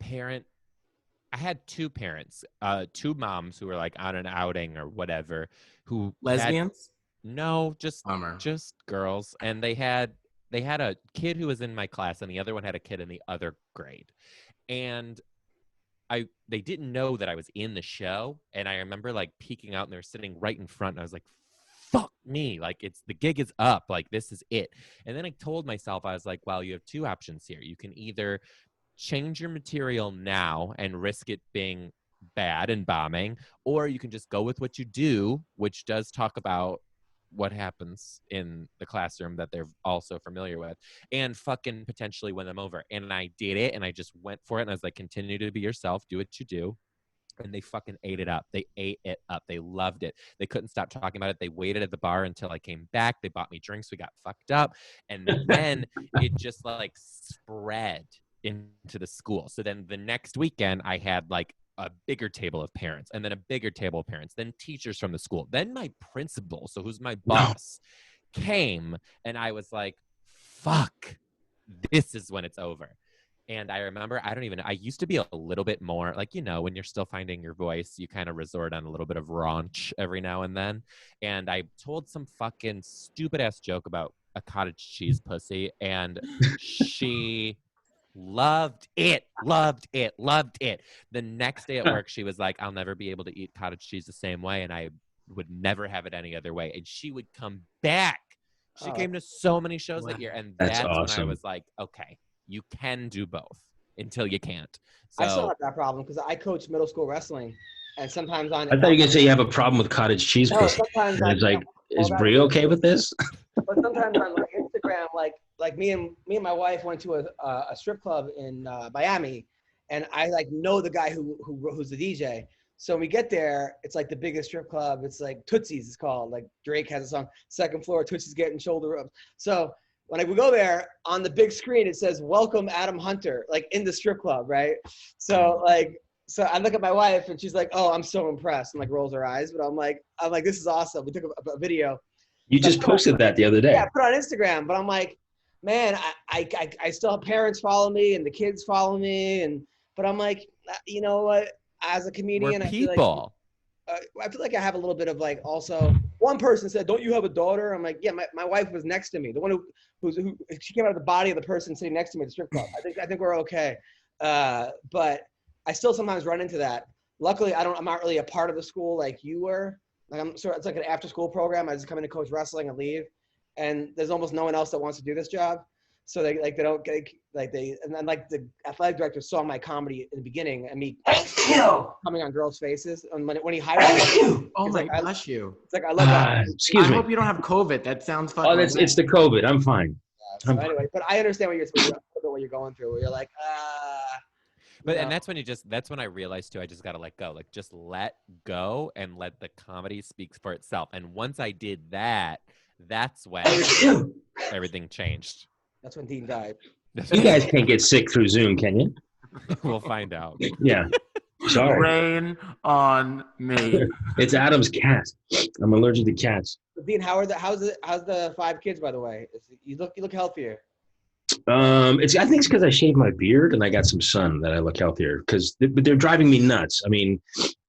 two parents, two moms who were like on an outing or whatever, who Lesbians? No, Bummer. just girls, and they had a kid who was in my class, and the other one had a kid in the other grade, and they didn't know that I was in the show, and I remember like peeking out, and they were sitting right in front, and I was like, fuck me. Like, the gig is up. Like, this is it. And then I told myself, I was like, well, you have two options here. You can either change your material now and risk it being bad and bombing, or you can just go with what you do, which does talk about what happens in the classroom that they're also familiar with, and fucking potentially win them over. And I did it, and I just went for it, and I was like, continue to be yourself, do what you do. And they fucking ate it up. They ate it up. They loved it. They couldn't stop talking about it. They waited at the bar until I came back. They bought me drinks. We got fucked up. And then it just like spread into the school. So then the next weekend I had like a bigger table of parents, and then a bigger table of parents, then teachers from the school, then my principal, so who's my boss, came, and I was like, fuck, this is when it's over. And I remember, I used to be a little bit more like, you know, when you're still finding your voice, you kind of resort on a little bit of raunch every now and then. And I told some fucking stupid ass joke about a cottage cheese pussy, and she loved it. The next day at work, she was like, I'll never be able to eat cottage cheese the same way, and I would never have it any other way. And she would come back. She came to so many shows that year, and that's awesome. When I was like, okay, you can do both until you can't. So, I still have that problem because I coach middle school wrestling, and sometimes I thought you were gonna say you have a problem with cottage cheese pussy. Sometimes it's like, is Brie okay with this? But sometimes on like Instagram, like me and my wife went to a strip club in Miami, and I like know the guy who's the DJ. So when we get there, it's like the biggest strip club. It's like Tootsie's, it's called. Like Drake has a song, second floor, Tootsie's getting shoulder rubs. So when we go there, on the big screen, it says, welcome Adam Hunter, like in the strip club, right? So I look at my wife and she's like, oh, I'm so impressed, and like rolls her eyes. But I'm like, this is awesome. We took a video. You just posted that the other day. Yeah, I put it on Instagram, but I'm like, man, I still have parents follow me and the kids follow me. But I'm like, you know what? As a comedian, I feel like I have a little bit of like, also one person said, don't you have a daughter? I'm like, yeah, my wife was next to me. The one who she came out of the body of the person sitting next to me at the strip club. I think we're okay. But I still sometimes run into that. Luckily, I'm not really a part of the school like you were. Like it's like an after school program. I just come in to coach wrestling and leave. And there's almost no one else that wants to do this job. So they don't get and then like the athletic director saw my comedy in the beginning and me coming on girls' faces. And when he hired me, oh my gosh, you. It's like I love that. Excuse me. I hope you don't have COVID. That sounds fucking. Oh, it's the COVID. I'm fine. Yeah, so anyway, but I understand what you're going through. Where you're like, But and that's when I realized too, I just gotta let go. Like just let go and let the comedy speak for itself. And once I did that, that's when everything changed. That's when Dean died. You guys can't get sick through Zoom, can you? We'll find out. Yeah. Sorry. Rain on me. It's Adam's cat. I'm allergic to cats. Dean, how's the 5 kids, by the way? You look healthier. I think it's because I shaved my beard and I got some sun that I look healthier. But they're driving me nuts. I mean,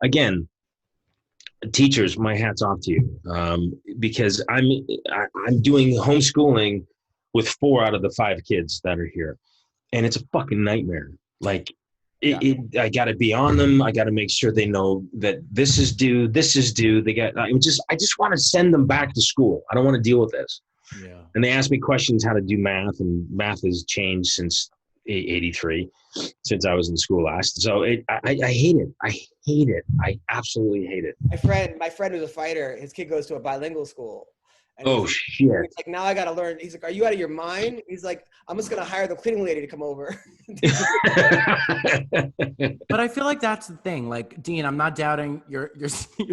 again, teachers, my hat's off to you, because I'm doing homeschooling with 4 out of the 5 kids that are here, and it's a fucking nightmare. Like, I got to be on them. I got to make sure they know that this is due. This is due. I just want to send them back to school. I don't want to deal with this. Yeah. And they ask me questions how to do math, and math has changed since '83, since I was in school last. So I hate it. I hate it. I absolutely hate it. My friend who's a fighter, his kid goes to a bilingual school. Oh, shit. He's like, now I got to learn. He's like, are you out of your mind? He's like, I'm just going to hire the cleaning lady to come over. But I feel like that's the thing. Like, Dean, I'm not doubting your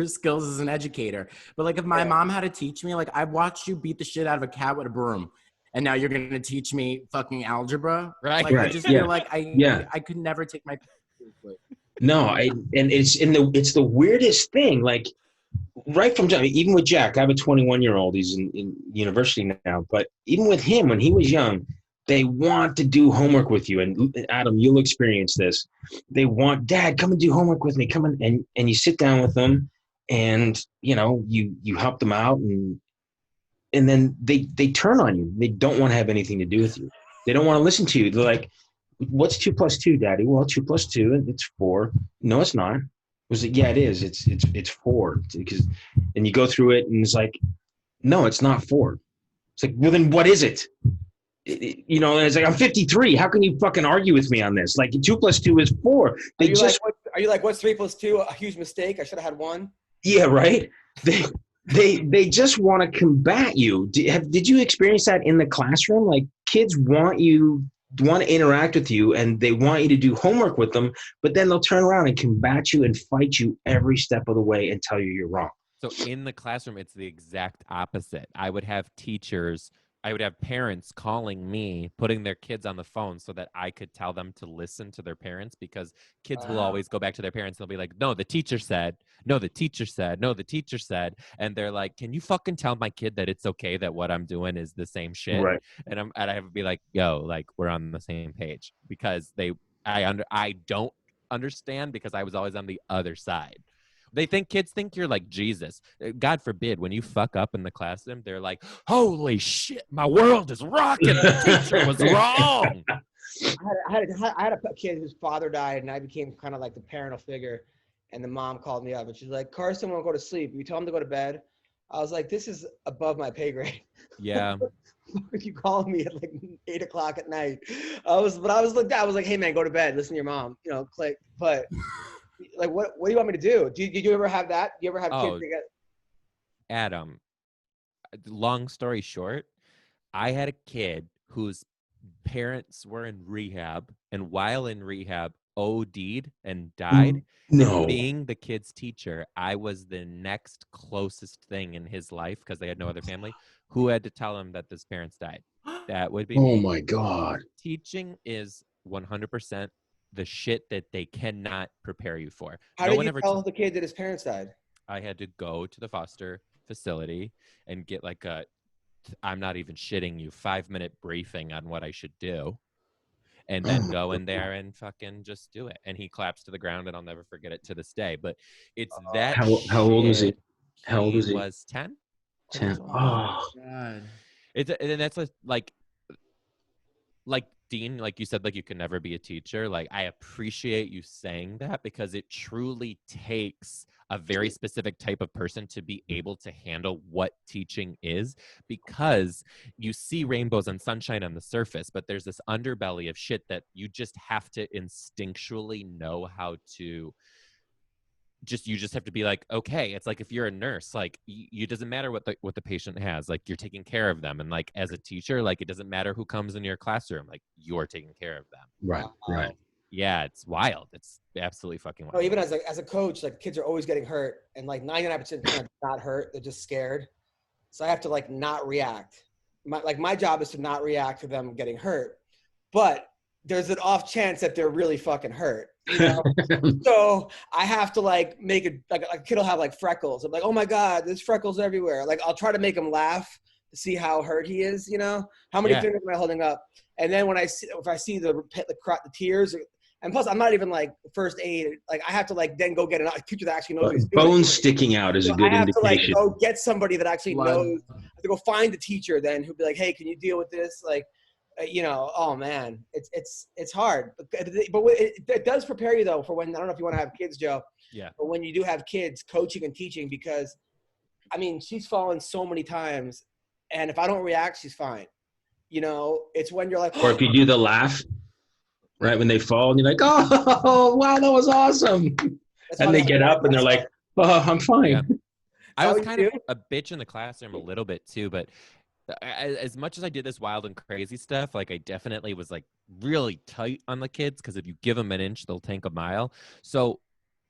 skills as an educator. But like, if my mom had to teach me, like, I've watched you beat the shit out of a cat with a broom, and now you're going to teach me fucking algebra. Right. Like, I just feel like I could never take my. No, and it's the weirdest thing. Like, right from even with Jack, I have a 21-year-old. He's in university now. But even with him, when he was young, they want to do homework with you. And Adam, you'll experience this. They want, Dad, come and do homework with me. Come in, and you sit down with them, and you help them out, and then they turn on you. They don't want to have anything to do with you. They don't want to listen to you. They're like, "What's 2 + 2, Daddy?" Well, 2 + 2, it's 4. No, it's not. Was it? Yeah, it is. It's 4. And you go through it, and it's like, no, it's not 4. It's like, well, then what is it? You know, and it's like, I'm 53. How can you fucking argue with me on this? Like 2 plus 2 is 4. They just, Are you like, what's 3 plus 2? A huge mistake. I should have had 1. yeah, right. They just want to combat you. Did you experience that in the classroom? Like kids want to interact with you and they want you to do homework with them, but then they'll turn around and combat you and fight you every step of the way and tell you you're wrong. So in the classroom, it's the exact opposite. I would have parents calling me, putting their kids on the phone so that I could tell them to listen to their parents, because kids will always go back to their parents. And they'll be like, no, the teacher said, no, the teacher said, no, the teacher said. And they're like, can you fucking tell my kid that it's okay that what I'm doing is the same shit? Right. And I have to be like, yo, like we're on the same page, because I don't understand, because I was always on the other side. Kids think you're like Jesus. God forbid, when you fuck up in the classroom, they're like, holy shit, my world is rocking. The teacher was wrong. I had a kid whose father died, and I became kind of like the parental figure. And the mom called me up, and she's like, Carson won't go to sleep. You tell him to go to bed. I was like, this is above my pay grade. Yeah. If you call me at like 8 o'clock at night, I was like, hey man, go to bed. Listen to your mom. You know, click. But like, what do you want me to do? Did you ever have that? Do you ever have kids that get? Adam, long story short, I had a kid whose parents were in rehab, and while in rehab, OD'd and died. No. And being the kid's teacher, I was the next closest thing in his life, because they had no other family, who had to tell him that his parents died. That would be Oh me. my God. Teaching is 100% the shit that they cannot prepare you for. How did you tell the kid that his parents died? I had to go to the foster facility and get like I'm not even shitting you, 5-minute briefing on what I should do. And then go in there and fucking just do it. And he claps to the ground, and I'll never forget it to this day. But it's that. How old was he? How old was he? He was 10. 10. Oh, God. And that's like Dean, like you said, like you can never be a teacher. Like, I appreciate you saying that, because it truly takes a very specific type of person to be able to handle what teaching is, because you see rainbows and sunshine on the surface, but there's this underbelly of shit that you just have to instinctually know how to you just have to be like, okay. It's like if you're a nurse, like you doesn't matter what the patient has, like you're taking care of them. And like as a teacher, like it doesn't matter who comes in your classroom, like you're taking care of them. Right. Yeah, it's wild. It's absolutely fucking wild. No, even as a coach, like kids are always getting hurt, and like 99% not hurt, they're just scared. So I have to like not react. My job is to not react to them getting hurt, but there's an off chance that they're really fucking hurt. You know? So I have to like make it like a kid will have like freckles. I'm like, oh my God, there's freckles everywhere. Like I'll try to make him laugh to see how hurt he is, you know? How many fingers am I holding up? And then if I see the tears, and plus I'm not even like first aid. Like I have to like then go get a teacher that actually knows what he's doing. Bones sticking out is a good indication. I have to like go get somebody that actually knows. I have to go find the teacher then who'll be like, hey, can you deal with this? Like, you know, oh man, it's hard, but it does prepare you though for when, I don't know if you want to have kids, Joe. Yeah. But when you do have kids, coaching and teaching, because I mean, she's fallen so many times, and if I don't react, she's fine. You know, it's when you're like, or if you do the laugh, right when they fall, and you're like, oh wow, that was awesome, and they get up and they're like, oh, I'm fine. Yeah. I was kind of a bitch in the classroom a little bit too, but as much as I did this wild and crazy stuff, like I definitely was like really tight on the kids, because if you give them an inch, they'll take a mile. So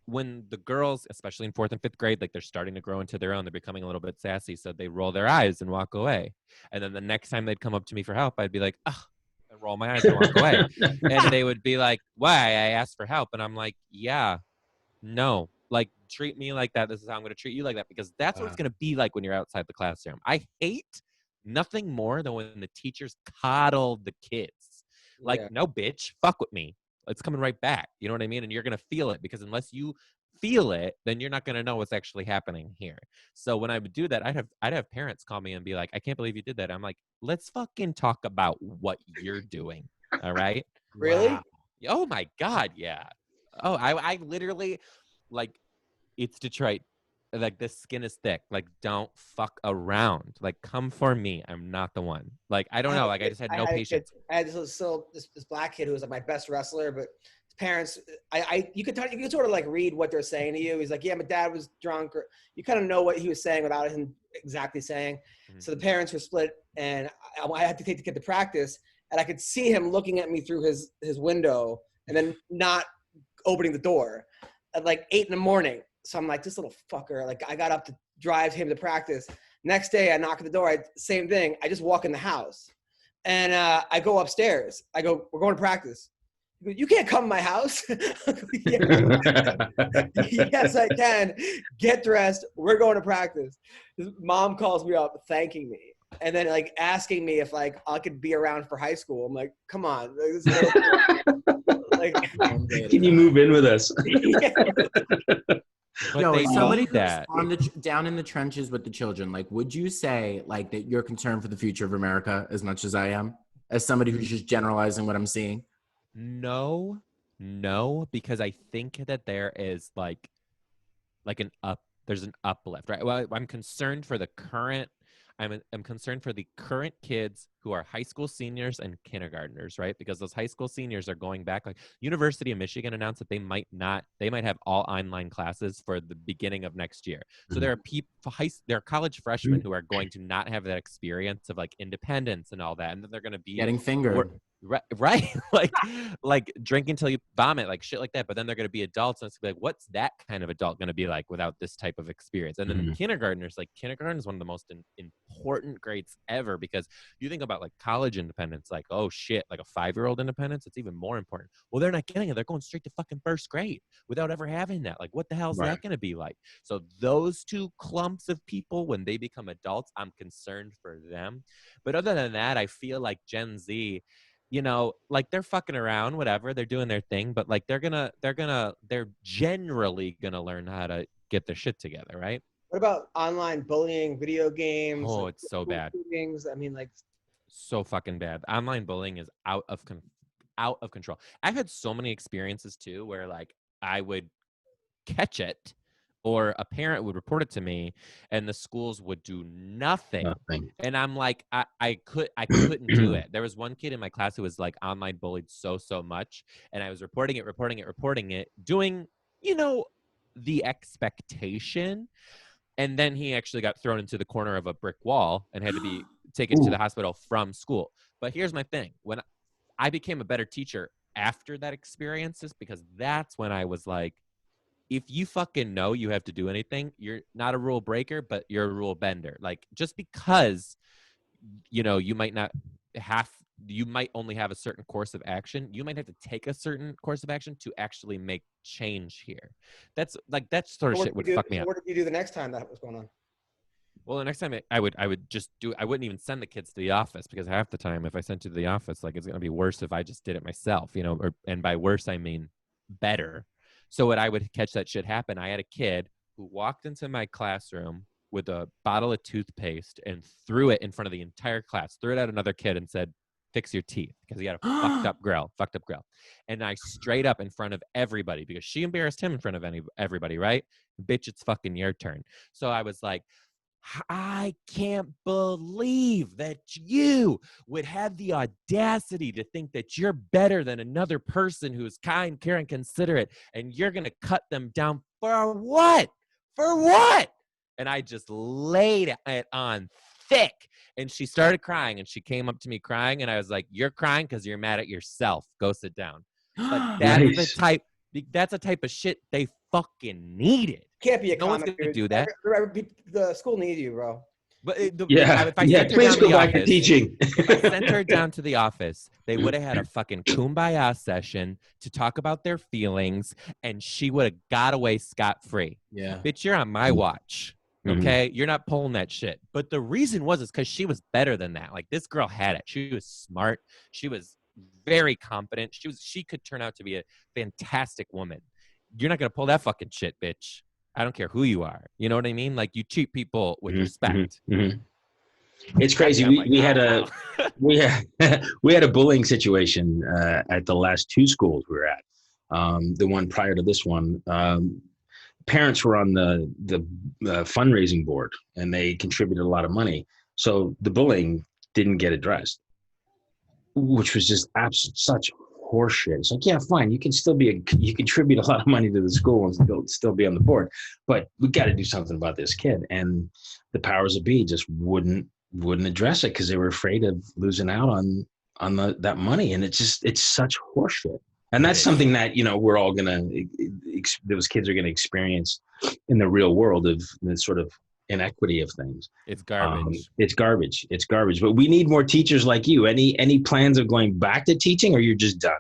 when the girls, especially in 4th and 5th grade, like they're starting to grow into their own, they're becoming a little bit sassy. So they roll their eyes and walk away. And then the next time they'd come up to me for help, I'd be like, oh, and roll my eyes and walk away. And they would be like, why? I asked for help. And I'm like, yeah, no, like treat me like that. This is how I'm going to treat you like that, because that's what it's going to be like when you're outside the classroom. I hate nothing more than when the teachers coddle the kids. Like, no, bitch, fuck with me. It's coming right back. You know what I mean? And you're going to feel it, because unless you feel it, then you're not going to know what's actually happening here. So when I would do that, I'd have parents call me and be like, I can't believe you did that. I'm like, let's fucking talk about what you're doing. All right. Really? Wow. Oh my God. Yeah. Oh, I literally, like, it's Detroit. like this skin is thick. Like, don't fuck around. Like, come for me. I'm not the one. Like, I don't know. Like, I just had no patience. I had this black kid who was like my best wrestler, but his parents, you could sort of like read what they're saying to you. He's like, yeah, my dad was drunk, or you kind of know what he was saying without him exactly saying. Mm-hmm. So the parents were split, and I had to take the kid to practice, and I could see him looking at me through his window, and then not opening the door at like 8 a.m. So I'm like, this little fucker. Like, I got up to drive him to practice. Next day, I knock at the door. Same thing. I just walk in the house, and I go upstairs. I go, we're going to practice. He goes, you can't come to my house. Yes, I can. Get dressed. We're going to practice. His mom calls me up thanking me, and then like asking me if like I could be around for high school. I'm like, come on. Like, can you move in with us? But Yo, they as somebody need who's that. down in the trenches with the children, like, would you say like that you're concerned for the future of America as much as I am, as somebody who's just generalizing what I'm seeing? No, because I think that there is like there's an uplift, right? Well, I'm concerned for the current. I'm concerned for the current kids who are high school seniors and kindergartners, right? Because those high school seniors are going back. Like University of Michigan announced that they might have all online classes for the beginning of next year. So there are college freshmen who are going to not have that experience of like independence and all that, and then they're going to be Getting fingered. Right. like drinking till you vomit, like shit like that. But then they're going to be adults, and it's going to be like, what's that kind of adult going to be like without this type of experience? And then kindergarten is one of the most important grades ever, because you think about like college independence, like, oh shit, like a 5-year-old independence, it's even more important. Well, they're not getting it. They're going straight to fucking first grade without ever having that. Like, what the hell is that going to be like? So those two clumps of people, when they become adults, I'm concerned for them. But other than that, I feel like Gen Z, you know, like they're fucking around, whatever, they're doing their thing, but like they're generally gonna learn how to get their shit together, right? What about online bullying, video games? Oh, like, it's so bad. Shootings? I mean, like, So fucking bad. Online bullying is out of control. I've had so many experiences too where like I would catch it, or a parent would report it to me, and the schools would do nothing. And I'm like, I couldn't do it. There was one kid in my class who was like online bullied so much, and I was reporting it, doing, you know, the expectation. And then he actually got thrown into the corner of a brick wall and had to be taken to the hospital from school. But here's my thing. When I became a better teacher after that experience, is because that's when I was like, if you fucking know you have to do anything, you're not a rule breaker, but you're a rule bender. Like, just because, you know, you might only have a certain course of action, you might have to take a certain course of action to actually make change here. That's sort of shit would fuck me up. What did you do the next time that was going on? Well, the next time I would just I wouldn't even send the kids to the office, because half the time if I sent you to the office, like, it's going to be worse if I just did it myself, you know, and by worse, I mean better. So what I would catch that shit happen, I had a kid who walked into my classroom with a bottle of toothpaste and threw it in front of the entire class, threw it at another kid and said, fix your teeth, because he had a fucked up grill. And I straight up in front of everybody, because she embarrassed him in front of everybody, right? Bitch, it's fucking your turn. So I was like, I can't believe that you would have the audacity to think that you're better than another person who's kind, caring, considerate, and you're going to cut them down for what? For what? And I just laid it on thick. And she started crying, and she came up to me crying, and I was like, you're crying because you're mad at yourself. Go sit down. But that's a type of shit they fucking needed. Can't be a no one's gonna do that. The school needs you, bro. But please go back to teaching. If I sent her down to the office, they would have had a fucking kumbaya session to talk about their feelings, and she would have got away scot-free. Yeah. Bitch, you're on my watch. Okay? You're not pulling that shit. But the reason is because she was better than that. Like, this girl had it. She was smart. She was very competent. She could turn out to be a fantastic woman. You're not gonna pull that fucking shit, bitch. I don't care who you are. You know what I mean? Like, you treat people with respect. It's crazy. We had a bullying situation at the last 2 schools we were at. The one prior to this one, parents were on the fundraising board, and they contributed a lot of money. So the bullying didn't get addressed, which was just such horseshit. It's like, yeah, fine, you can still you contribute a lot of money to the school and still be on the board, but we got to do something about this kid. And the powers that be just wouldn't address it because they were afraid of losing out on that money. And it's such horseshit. And that's something that, we're all those kids are gonna experience in the real world of the sort of inequity of things. It's garbage. It's garbage. It's garbage. But we need more teachers like you. Any plans of going back to teaching, or you're just done?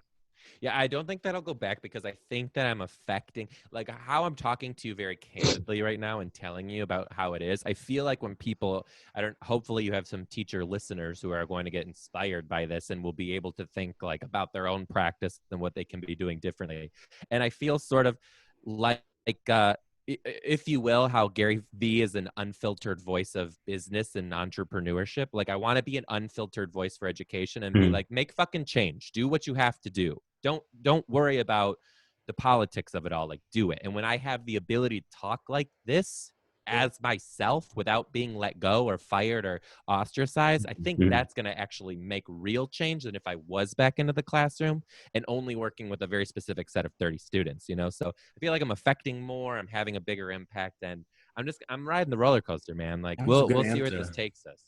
Yeah, I don't think that I'll go back because I think that I'm affecting, like how I'm talking to you very candidly right now and telling you about how it is. I feel like when people, hopefully you have some teacher listeners who are going to get inspired by this and will be able to think like about their own practice and what they can be doing differently. And I feel sort of like, if you will, how Gary Vee is an unfiltered voice of business and entrepreneurship. Like I want to be an unfiltered voice for education and be like, make fucking change, do what you have to do. Don't worry about the politics of it all. Like do it. And when I have the ability to talk like this as myself without being let go or fired or ostracized, I think that's going to actually make real change than if I was back into the classroom and only working with a very specific set of 30 students, So I feel like I'm affecting more, I'm having a bigger impact, and I'm riding the roller coaster, man. Like we'll see where this takes us.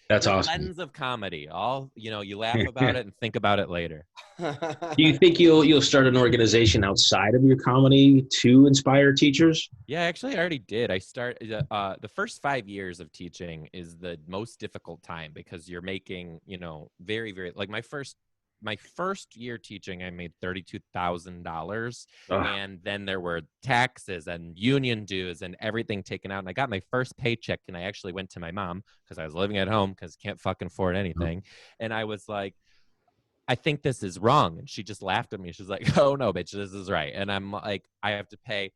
That's the awesome. Lens of comedy. You laugh about it and think about it later. Do you think you'll start an organization outside of your comedy to inspire teachers? Yeah, actually, I already did. I the first 5 years of teaching is the most difficult time because you're making, very, very, like my first year teaching, I made $32,000, and then there were taxes and union dues and everything taken out. And I got my first paycheck, and I actually went to my mom because I was living at home because I can't fucking afford anything. And I was like, I think this is wrong. And she just laughed at me. She's like, oh no, bitch, this is right. And I'm like, I have to pay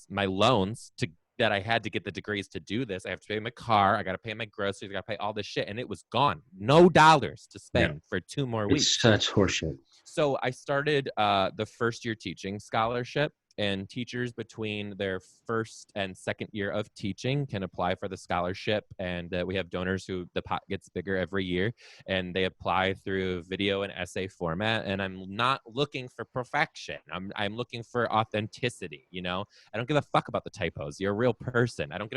my loans that I had to get the degrees to do this. I have to pay my car. I got to pay my groceries. I got to pay all this shit. And it was gone. No dollars to spend for 2 more weeks. It's such horseshit. So I started the first year teaching scholarship, and teachers between their first and second year of teaching can apply for the scholarship. And we have donors who the pot gets bigger every year, and they apply through video and essay format. And I'm not looking for perfection. I'm looking for authenticity. I don't give a fuck about the typos. You're a real person. I don't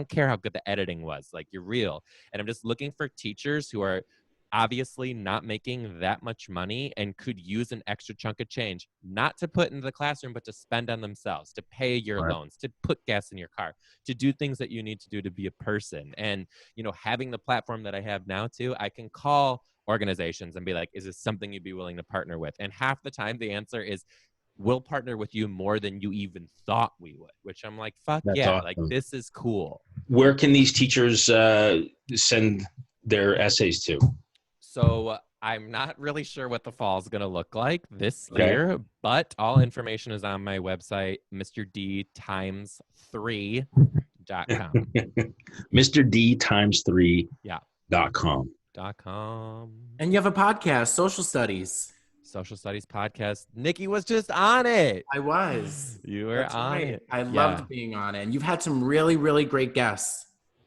care how good the editing was. Like, you're real. And I'm just looking for teachers who are obviously not making that much money and could use an extra chunk of change, not to put into the classroom, but to spend on themselves, to pay your loans, to put gas in your car, to do things that you need to do to be a person. And, having the platform that I have now too, I can call organizations and be like, is this something you'd be willing to partner with? And half the time the answer is, we'll partner with you more than you even thought we would, which I'm like, fuck That's yeah, awesome. like this is cool. Where can these teachers send their essays to? So I'm not really sure what the fall is going to look like this year, but all information is on my website, mrdtimes3.com. mrdtimes3.com. .com. And you have a podcast, Social Studies. Social Studies podcast. Nikki was just on it. I was. You were on it. I loved being on it. And you've had some really, really great guests.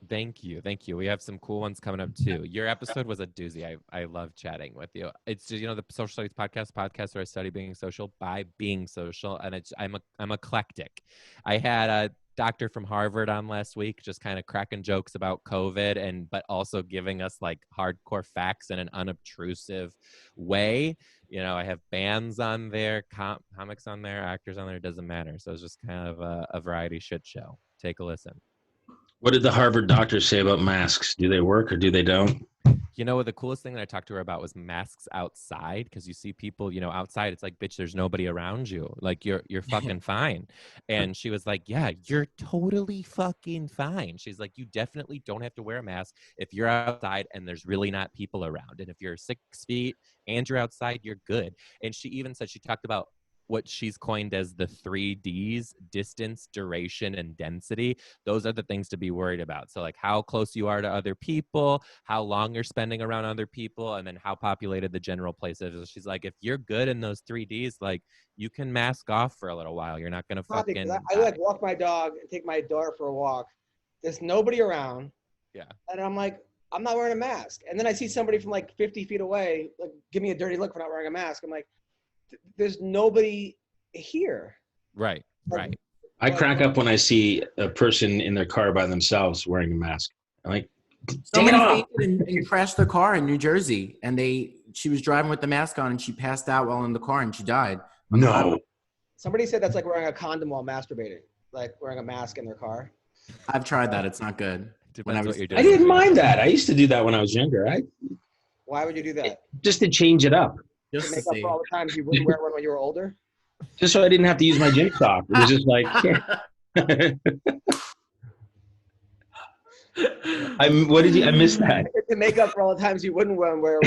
Thank you. We have some cool ones coming up too. Your episode was a doozy. I love chatting with you. It's just, the Social Studies podcast where I study being social by being social, and I'm eclectic. I had a doctor from Harvard on last week, just kind of cracking jokes about COVID, but also giving us like hardcore facts in an unobtrusive way. I have bands on there, comics on there, actors on there. It doesn't matter. So it's just kind of a variety shit show. Take a listen. What did the Harvard doctors say about masks? Do they work or do they don't? The coolest thing that I talked to her about was masks outside, because you see people, outside. It's like, bitch, there's nobody around you. Like, you're fucking fine. And she was like, yeah, you're totally fucking fine. She's like, you definitely don't have to wear a mask if you're outside and there's really not people around. And if you're 6 feet and you're outside, you're good. And she even said, she talked about what she's coined as the 3Ds: distance, duration, and density. Those are the things to be worried about. So like how close you are to other people, how long you're spending around other people, and then how populated the general place is. She's like, if you're good in those 3Ds, like you can mask off for a little while. You're not gonna fucking I like walk my dog and take my daughter for a walk. There's nobody around. Yeah. And I'm like, I'm not wearing a mask. And then I see somebody from like 50 feet away, like give me a dirty look for not wearing a mask. I'm like, there's nobody here. Right. I crack up when I see a person in their car by themselves wearing a mask. I'm like, somebody fainted and crashed their car in New Jersey, and she was driving with the mask on, and she passed out while in the car, and she died. no. Somebody said that's like wearing a condom while masturbating, like wearing a mask in their car. I've tried that. It's not good. Depends what you're doing. I didn't mind that. I used to do that when I was younger. Why would you do that? Just to change it up. To make up for all the times you wouldn't wear one when you were older? Just so I didn't have to use my gym sock. It was just like, I missed that. To make up for all the times you wouldn't wear.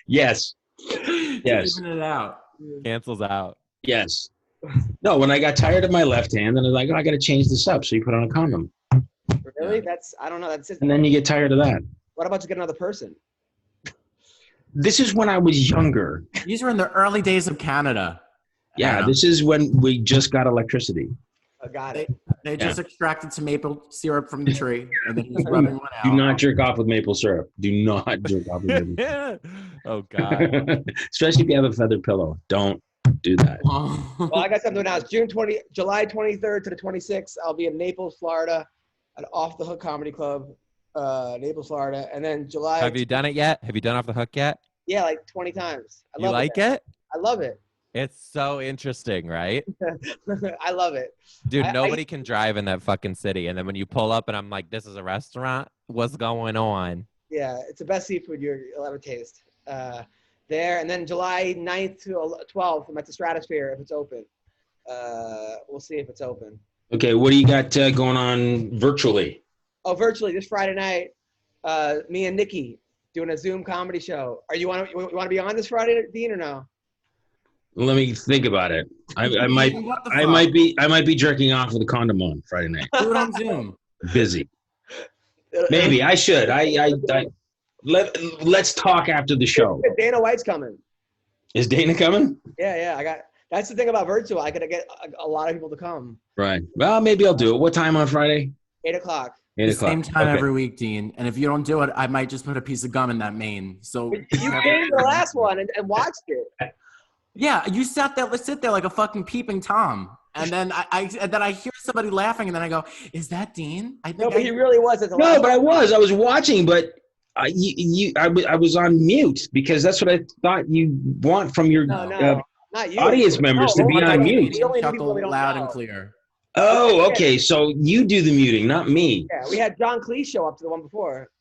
Yes. Yes. Even it out. Cancels out. Yes. No, when I got tired of my left hand, then I was like, I got to change this up. So you put on a condom. Really? I don't know. That's just, and then you get tired of that. What about to get another person? This is when I was younger. These were in the early days of Canada. Yeah, this is when we just got electricity. I got it. They just extracted some maple syrup from the tree, and then he's rubbing one out. Do not jerk off with maple syrup. Do not jerk off with maple syrup. Oh, God. Especially if you have a feather pillow. Don't do that. Well, I got something to announce. July 23rd to the 26th, I'll be in Naples, Florida, at Off the Hook Comedy Club, Naples, Florida. And then July. Have you done it yet? Have you done Off the Hook yet? Yeah, like 20 times. You like it? I love it. It's so interesting, right? I love it. Dude, nobody can drive in that fucking city. And then when you pull up and I'm like, this is a restaurant? What's going on? Yeah, it's the best seafood you'll ever taste. There. And then July 9th to 12th, I'm at the Stratosphere if it's open. We'll see if it's open. Okay, what do you got going on virtually? Oh, virtually, this Friday night, me and Nikki doing a Zoom comedy show. You want to be on this Friday, Dean, or no? Let me think about it. I might be jerking off with a condom on Friday night. Do it on Zoom. Busy. Maybe I should. Let's talk after the show. Dana White's coming. Is Dana coming? Yeah. That's the thing about virtual. I gotta get a lot of people to come. Right. Well, maybe I'll do it. What time on Friday? 8 o'clock. 8 o'clock. Same time every week, Dean. And if you don't do it, I might just put a piece of gum in that mane. So you came to the last one and watched it. Yeah, you sit there like a fucking peeping Tom, and then I hear somebody laughing, and then I go, "Is that Dean?" But he really was. No, but I was watching, but I was on mute because that's what I thought you want from your not you. audience members to be on mute. Chuckle loud and clear. Oh, okay. So you do the muting, not me. Yeah, we had John Cleese show up to the one before.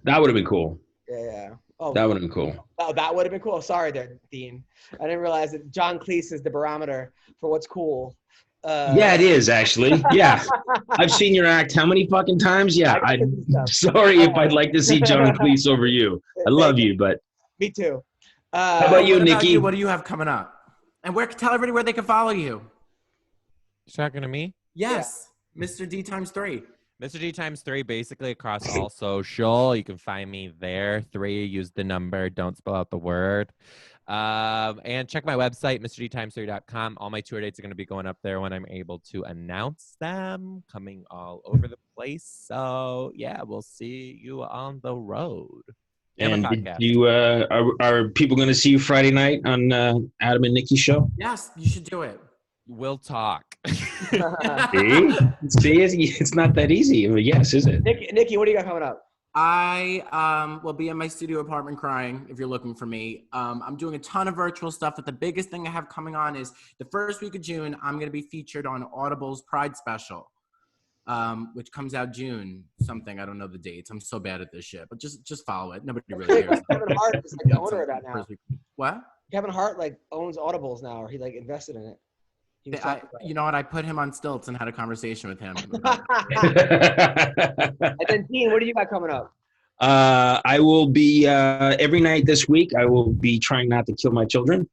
That would have been cool. Yeah. Oh, that would have been cool. Oh, that would have been cool. Sorry there, Dean. I didn't realize that John Cleese is the barometer for what's cool. Yeah, it is actually. Yeah. I've seen your act how many fucking times? Yeah. I'm sorry if I'd like to see John Cleese over you. I love you, but. Me too. How about you, Nikki? What do you have coming up? And tell everybody where they can follow you. You talking to me? Yes. Yeah. Mr. D times 3. Mr. D times 3, basically across all social. You can find me there. 3, use the number. Don't spell out the word. And check my website, mrdtimes3.com. All my tour dates are going to be going up there when I'm able to announce them. Coming all over the place. So, yeah, we'll see you on the road. And are people going to see you Friday night on Adam and Nikki's show? Yes, you should do it. We'll talk. See, it's not that easy. Well, yes, is it? Nikki, what do you got coming up? I will be in my studio apartment crying if you're looking for me. I'm doing a ton of virtual stuff, but the biggest thing I have coming on is the first week of June, I'm going to be featured on Audible's Pride Special, which comes out June something. I don't know the dates. I'm so bad at this shit, but just follow it. Nobody really cares. Kevin Hart is like the owner of that now. What? Kevin Hart owns Audibles now, or he invested in it. You know what? I put him on stilts and had a conversation with him. And then, Dean, what do you got coming up? I will be every night this week. I will be trying not to kill my children.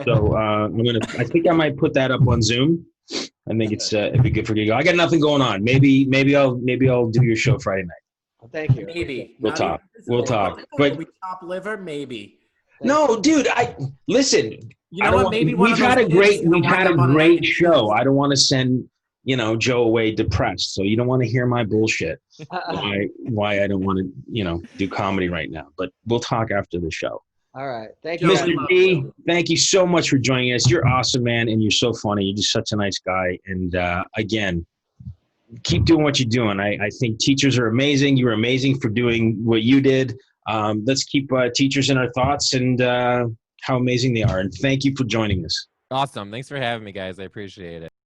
So I think I might put that up on Zoom. I think it'd be good for you. I got nothing going on. Maybe I'll do your show Friday night. Well, thank you. Maybe. We'll talk. We'll talk. But we top liver, maybe. no, dude. Listen. You know what? Maybe we've had a great show. I don't want to send Joe away depressed. So you don't want to hear my bullshit. Why I don't want to do comedy right now. But we'll talk after the show. All right. Thank you. Mr. D, thank you so much for joining us. You're awesome, man, and you're so funny. You're just such a nice guy. And again, keep doing what you're doing. I think teachers are amazing. You were amazing for doing what you did. Let's keep teachers in our thoughts and how amazing they are. And thank you for joining us. Awesome. Thanks for having me, guys. I appreciate it.